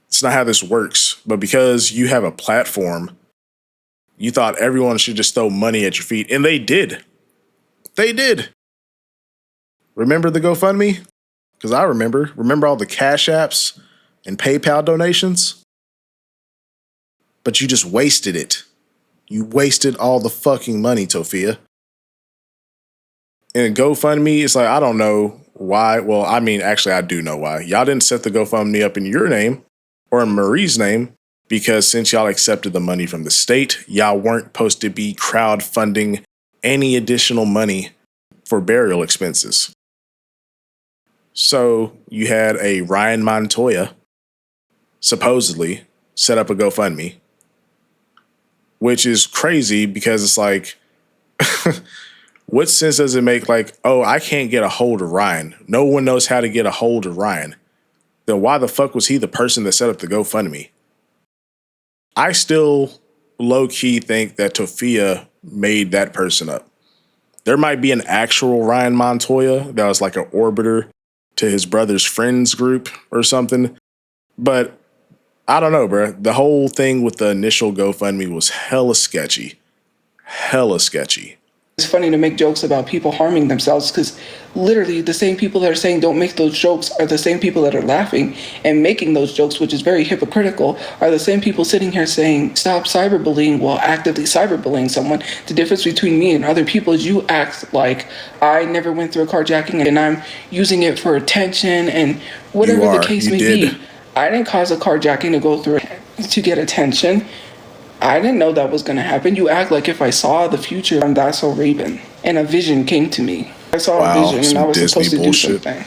It's not how this works. But because you have a platform, you thought everyone should just throw money at your feet. And they did. They did. Remember the GoFundMe? Because I remember. Remember all the Cash Apps and PayPal donations? But you just wasted it. You wasted all the fucking money, Tophia. And GoFundMe, it's like, I don't know why. Well, I mean, actually, I do know why. Y'all didn't set the GoFundMe up in your name or in Marie's name, because since y'all accepted the money from the state, y'all weren't supposed to be crowdfunding any additional money for burial expenses. So you had a Ryan Montoya supposedly set up a GoFundMe, which is crazy because it's like, what sense does it make? Like, oh, I can't get a hold of Ryan. No one knows how to get a hold of Ryan. Then why the fuck was he the person that set up the GoFundMe? I still low key think that Tophia made that person up. There might be an actual Ryan Montoya that was like an orbiter to his brother's friends group or something. But I don't know, bro. The whole thing with the initial GoFundMe was hella sketchy. Hella sketchy. It's funny to make jokes about people harming themselves because literally the same people that are saying don't make those jokes are the same people that are laughing and making those jokes, which is very hypocritical, are the same people sitting here saying stop cyberbullying while actively cyberbullying someone. The difference between me and other people is you act like I never went through a carjacking and I'm using it for attention and whatever the case may be. I didn't cause a carjacking to go through to get attention. I didn't know that was going to happen. You act like if I saw the future, I'm that so Raven. And a vision came to me. I saw a vision and I was supposed to do something.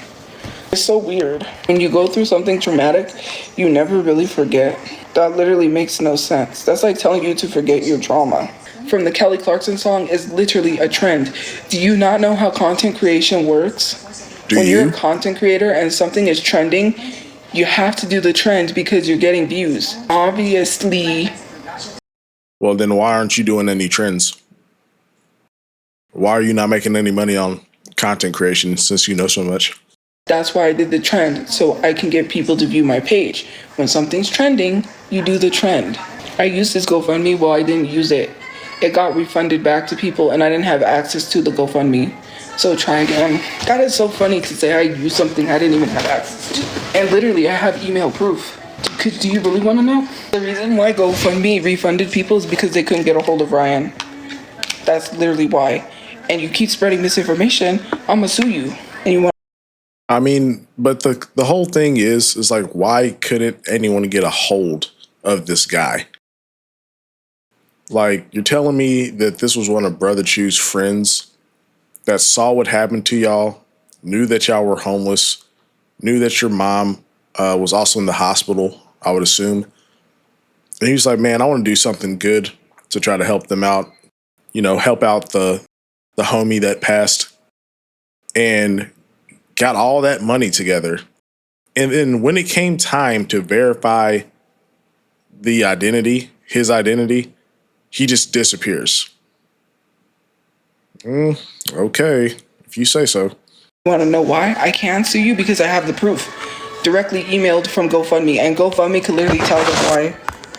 It's so weird. When you go through something traumatic, you never really forget. That literally makes no sense. That's like telling you to forget your trauma. From the Kelly Clarkson song is literally a trend. Do you not know how content creation works? When you're a content creator and something is trending, you have to do the trend because you're getting views. Obviously. Well, then why aren't you doing any trends? Why are you not making any money on content creation since you know so much? That's why I did the trend, so I can get people to view my page. When something's trending, you do the trend. I used this GoFundMe, well, I didn't use it. It got refunded back to people, and I didn't have access to the GoFundMe. So try again. God, it's so funny to say I used something I didn't even have access to. And literally, I have email proof. Do you really want to know? The reason why GoFundMe refunded people is because they couldn't get a hold of Ryan. That's literally why. And you keep spreading misinformation, I'm gonna sue you. And you want? I mean, but the whole thing is like, why couldn't anyone get a hold of this guy? Like, you're telling me that this was one of Brother Chu's friends that saw what happened to y'all, knew that y'all were homeless, knew that your mom was also in the hospital, I would assume. And he was like, man, I want to do something good to try to help them out, you know, help out the homie that passed, and got all that money together. And then when it came time to verify the identity, his identity, he just disappears. Okay, if you say so. You want to know why? I can sue you because I have the proof. Directly emailed from GoFundMe, and GoFundMe clearly tells us why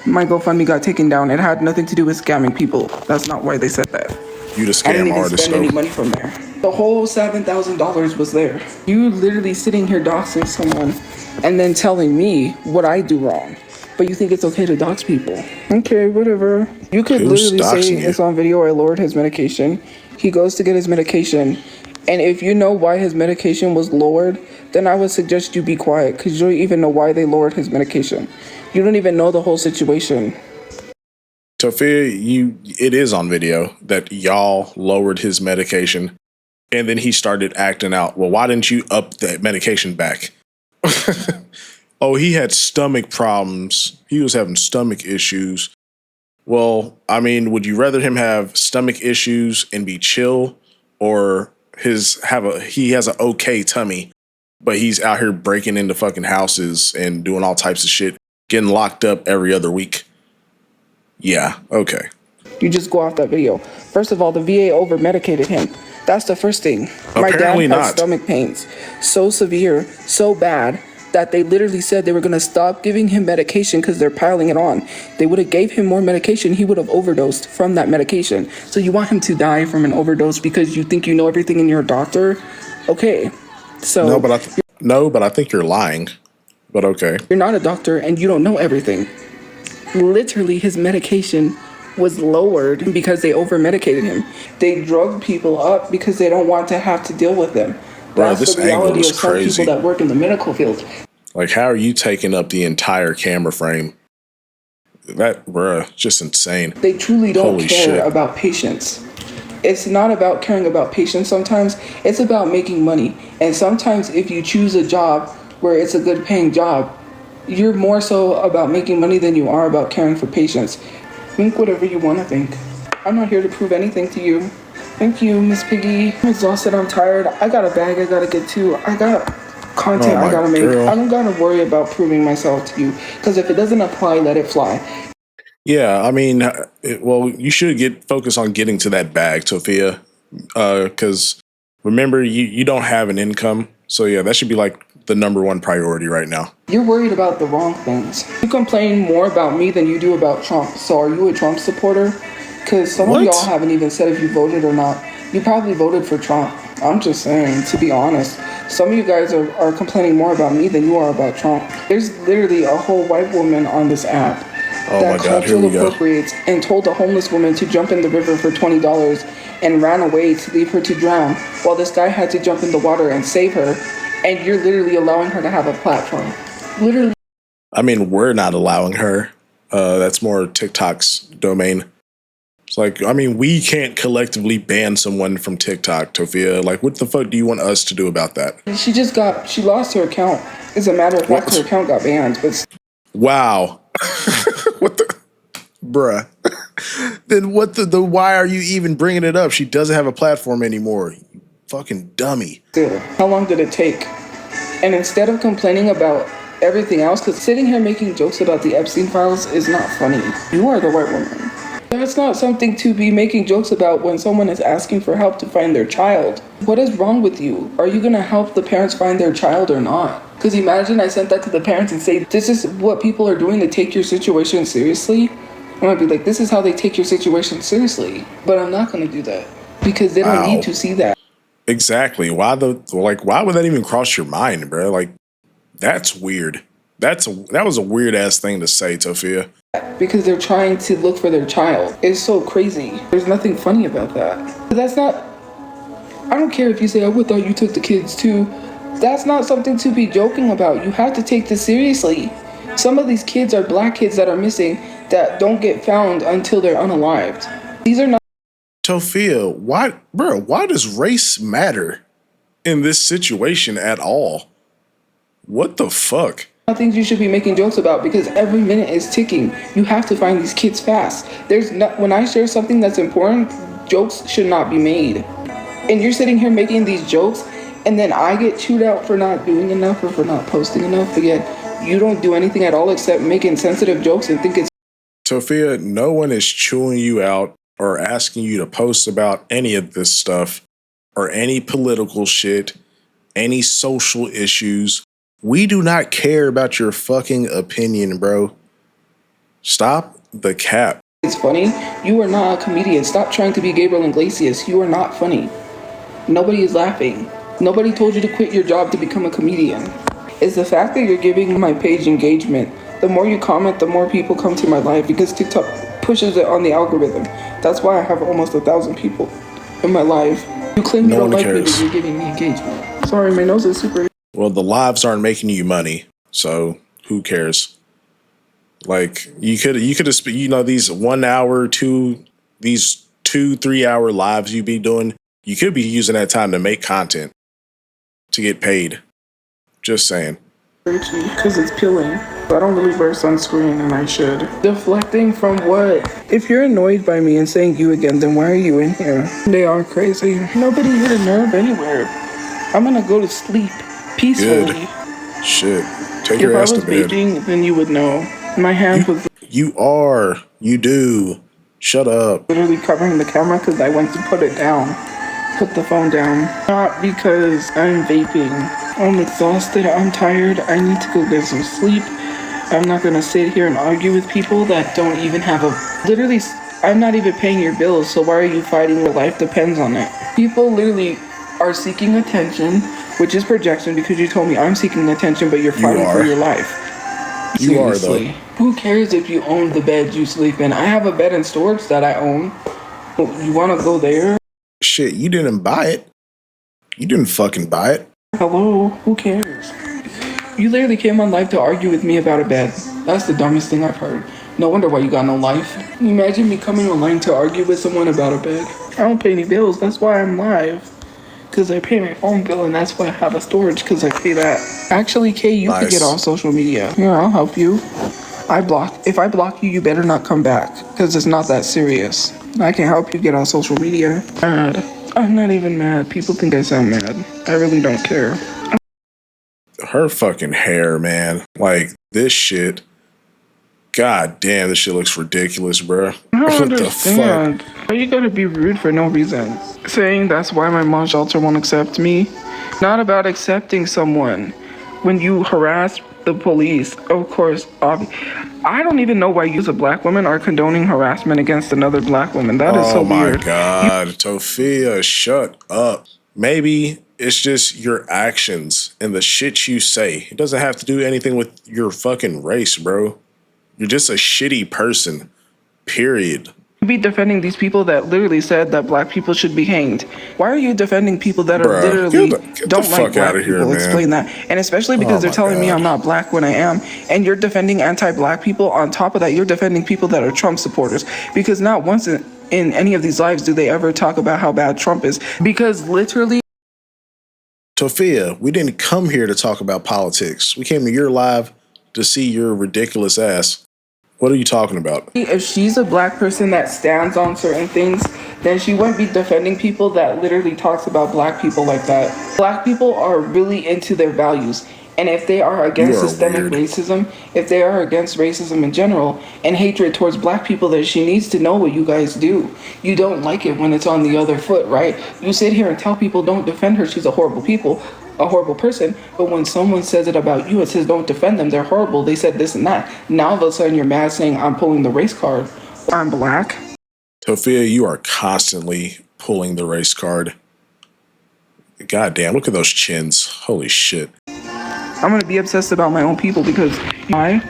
my GoFundMe got taken down. It had nothing to do with scamming people. That's not why they said that. You the scam artist, though. I didn't even spend any money from there. The whole $7,000 was there. You literally sitting here doxing someone and then telling me what I do wrong. But you think it's okay to dox people. Okay, whatever. You could literally say it's on video, I lowered his medication. He goes to get his medication. And if you know why his medication was lowered, then I would suggest you be quiet because you don't even know why they lowered his medication. You don't even know the whole situation. Tophia, it is on video that y'all lowered his medication and then he started acting out. Well, why didn't you up that medication back? Oh, he had stomach problems. He was having stomach issues. Well, I mean, would you rather him have stomach issues and be chill, or he has an okay tummy, but he's out here breaking into fucking houses and doing all types of shit, getting locked up every other week? Yeah, okay. You just go off that video. First of all, the VA over-medicated him. That's the first thing. Apparently my dad had stomach pains so severe, so bad, that they literally said they were going to stop giving him medication because they're piling it on. They would have gave him more medication, he would have overdosed from that medication. So you want him to die from an overdose because you think you know everything and you're a doctor? Okay. So No, but I think you're lying. But okay. You're not a doctor and you don't know everything. Literally, his medication was lowered because they over-medicated him. They drug people up because they don't want to have to deal with them. Bro, this the reality angle is of some crazy. People that work in the medical field. Like, how are you taking up the entire camera frame? That, bruh, just insane. They truly don't care about patients. It's not about caring about patients sometimes. It's about making money. And sometimes if you choose a job where it's a good paying job, you're more so about making money than you are about caring for patients. Think whatever you want to think. I'm not here to prove anything to you. Thank you, Miss Piggy. I'm exhausted. I'm tired. I got a bag I gotta get to. I got content I gotta make. I don't gotta worry about proving myself to you. Because if it doesn't apply, let it fly. Yeah, I mean, well, you should get focus on getting to that bag, Sophia, because remember, you don't have an income, so yeah, that should be like the number one priority right now. You're worried about the wrong things. You complain more about me than you do about Trump. So are you a Trump supporter? Because some of y'all What? haven't even said if you voted or not. You probably voted for Trump. I'm just saying, to be honest. Some of you guys are complaining more about me than you are about Trump. There's literally a whole white woman on this app Oh my that God, here cultural we go. appropriates and told a homeless woman to jump in the river for $20 and ran away to leave her to drown while this guy had to jump in the water and save her. And you're literally allowing her to have a platform. Literally. I mean, we're not allowing her. That's more TikTok's domain. It's like, I mean, we can't collectively ban someone from TikTok, Tofia. Like, what the fuck do you want us to do about that? She lost her account. As a matter of fact, her account got banned. But Wow. What the, bruh? Then what the? Why are you even bringing it up? She doesn't have a platform anymore. You fucking dummy. still, how long did it take? And instead of complaining about everything else, because sitting here making jokes about the Epstein files is not funny. You are the white woman. That's not something to be making jokes about when someone is asking for help to find their child. What is wrong with you? Are you gonna help the parents find their child or not? Because imagine I sent that to the parents and say, this is what people are doing to take your situation seriously. I'm gonna be like, this is how they take your situation seriously. But I'm not gonna do that because they don't need to see that. Exactly. Why would that even cross your mind, bro? Like, that's weird. That was a weird ass thing to say, Tofia. Because they're trying to look for their child. It's so crazy. There's nothing funny about that. But that's not, I don't care if you say, I would thought you took the kids too. That's not something to be joking about. You have to take this seriously. Some of these kids are black kids that are missing that don't get found until they're unalived. These are not Tofia, why does race matter in this situation at all? What the fuck? things you should be making jokes about because every minute is ticking. You have to find these kids fast. When I share something that's important, jokes should not be made. And you're sitting here making these jokes, and then I get chewed out for not doing enough or for not posting enough. But yet, you don't do anything at all except making sensitive jokes and think it's. Tofia, no one is chewing you out or asking you to post about any of this stuff or any political shit, any social issues. We do not care about your fucking opinion, bro. Stop the cap. It's funny. You are not a comedian. Stop trying to be Gabriel Iglesias. You are not funny. Nobody is laughing. Nobody told you to quit your job to become a comedian. It's the fact that you're giving my page engagement. The more you comment, the more people come to my life because TikTok pushes it on the algorithm. That's why I have almost 1,000 people in my life. You claim you don't like me, but you're giving me engagement. Sorry, my nose is super. Well, the lives aren't making you money, so who cares? Like you could have, these 1 hour, these 2-3 hour lives you be doing. You could be using that time to make content to get paid. Just saying. Because it's peeling. I don't really wear sunscreen and I should. Deflecting from what? If you're annoyed by me and saying you again, then why are you in here? They are crazy. Nobody hit a nerve anywhere. I'm gonna go to sleep peacefully. Good. Shit. Take your ass to bed. If I was vaping, then you would know. My hand was. You are. You do. Shut up. Literally covering the camera because I went to put it down. Put the phone down. Not because I'm vaping. I'm exhausted. I'm tired. I need to go get some sleep. I'm not gonna sit here and argue with people that don't even have a. Literally, I'm not even paying your bills, so why are you fighting? Your life depends on it. People literally are seeking attention, which is projection because you told me I'm seeking attention, but you're fighting for your life. You are, though. Who cares if you own the bed you sleep in? I have a bed in storage that I own. You wanna go there? Shit, you didn't buy it. You didn't fucking buy it. Hello? Who cares? You literally came on live to argue with me about a bed. That's the dumbest thing I've heard. No wonder why you got no life. Imagine me coming online to argue with someone about a bed. I don't pay any bills, that's why I'm live. Because I pay my phone bill and that's why I have a storage because I pay that. Actually, Kay, you could get off social media. Here, I'll help you. If I block you, you better not come back. Because it's not that serious. I can help you get on social media. I'm not even mad. People think I sound mad. I really don't care. Her fucking hair, man. Like, this shit. God damn, this shit looks ridiculous, bro. I don't What the fuck? understand. Why you gotta be rude for no reason? Saying that's why my mom shelter won't accept me. Not about accepting someone. When you harass the police, of course, I don't even know why you as a black woman are condoning harassment against another black woman. That is so Oh my weird. God, Tophia, shut up. Maybe it's just your actions and the shit you say. It doesn't have to do anything with your fucking race, bro. You're just a shitty person. Period. You be defending these people that literally said that black people should be hanged. Why are you defending people that are Bruh, literally get the don't like fuck out black of here, people? man. Explain that. And especially because Oh they're my telling me God. I'm not black when I am. And you're defending anti-black people. On top of that, you're defending people that are Trump supporters. Because not once in any of these lives do they ever talk about how bad Trump is. Because literally, Tophia, we didn't come here to talk about politics. We came to your live to see your ridiculous ass. What are you talking about? if she's a black person that stands on certain things, then she wouldn't be defending people that literally talks about black people like that. Black people are really into their values. And if they are You against are systemic weird. racism, if they are against racism in general and hatred towards black people, then she needs to know what you guys do. You don't like it when it's on the other foot, right? You sit here and tell people don't defend her, she's a horrible person. But when someone says it about you, it says don't defend them, they're horrible, they said this and that. Now all of a sudden you're mad saying I'm pulling the race card. I'm black. Tophia, you are constantly pulling the race card. God damn, look at those chins. Holy shit. I'm gonna be obsessed about my own people because I,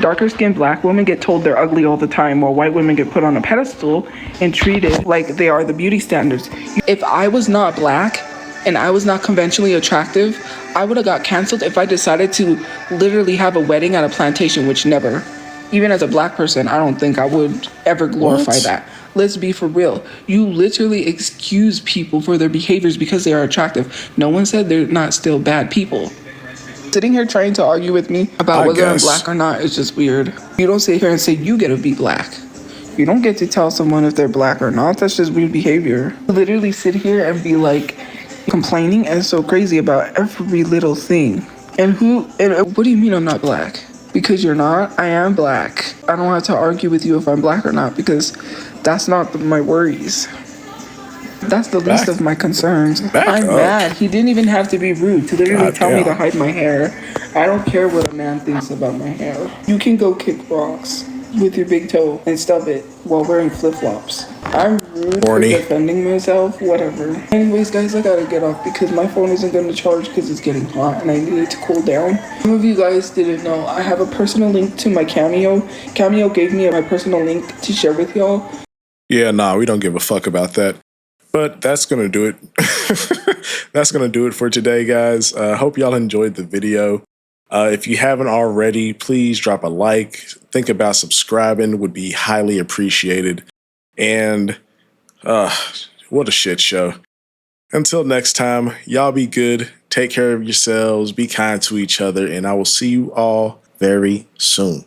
darker skinned black women get told they're ugly all the time while white women get put on a pedestal and treated like they are the beauty standards. If I was not black and I was not conventionally attractive, I would have got canceled if I decided to literally have a wedding at a plantation, which never. Even as a black person, I don't think I would ever glorify What? that. Let's be for real. You literally excuse people for their behaviors because they are attractive. No one said they're not still bad people. Sitting here trying to argue with me about I whether I'm guess. black or not is just weird. You don't sit here and say you get to be black. You don't get to tell someone if they're black or not. That's just weird behavior. Literally sit here and be like complaining and so crazy about every little thing. And what do you mean I'm not black? Because you're not? I am black. I don't have to argue with you if I'm black or not because that's not my worries. That's the least of my concerns. I'm up. mad. He didn't even have to be rude to literally God tell me to damn. hide my hair. I don't care what a man thinks about my hair. You can go kick rocks with your big toe and stub it while wearing flip-flops. I'm rude Horny. for defending myself, whatever. Anyways, guys, I gotta get off because my phone isn't gonna charge because it's getting hot and I need it to cool down. Some of you guys didn't know, I have a personal link to my Cameo. Cameo gave me my personal link to share with y'all. Yeah, nah, we don't give a fuck about that. But that's going to do it. That's going to do it for today, guys. Hope y'all enjoyed the video. If you haven't already, please drop a like. Think about subscribing, would be highly appreciated. And what a shit show. Until next time, y'all be good. Take care of yourselves. Be kind to each other. And I will see you all very soon.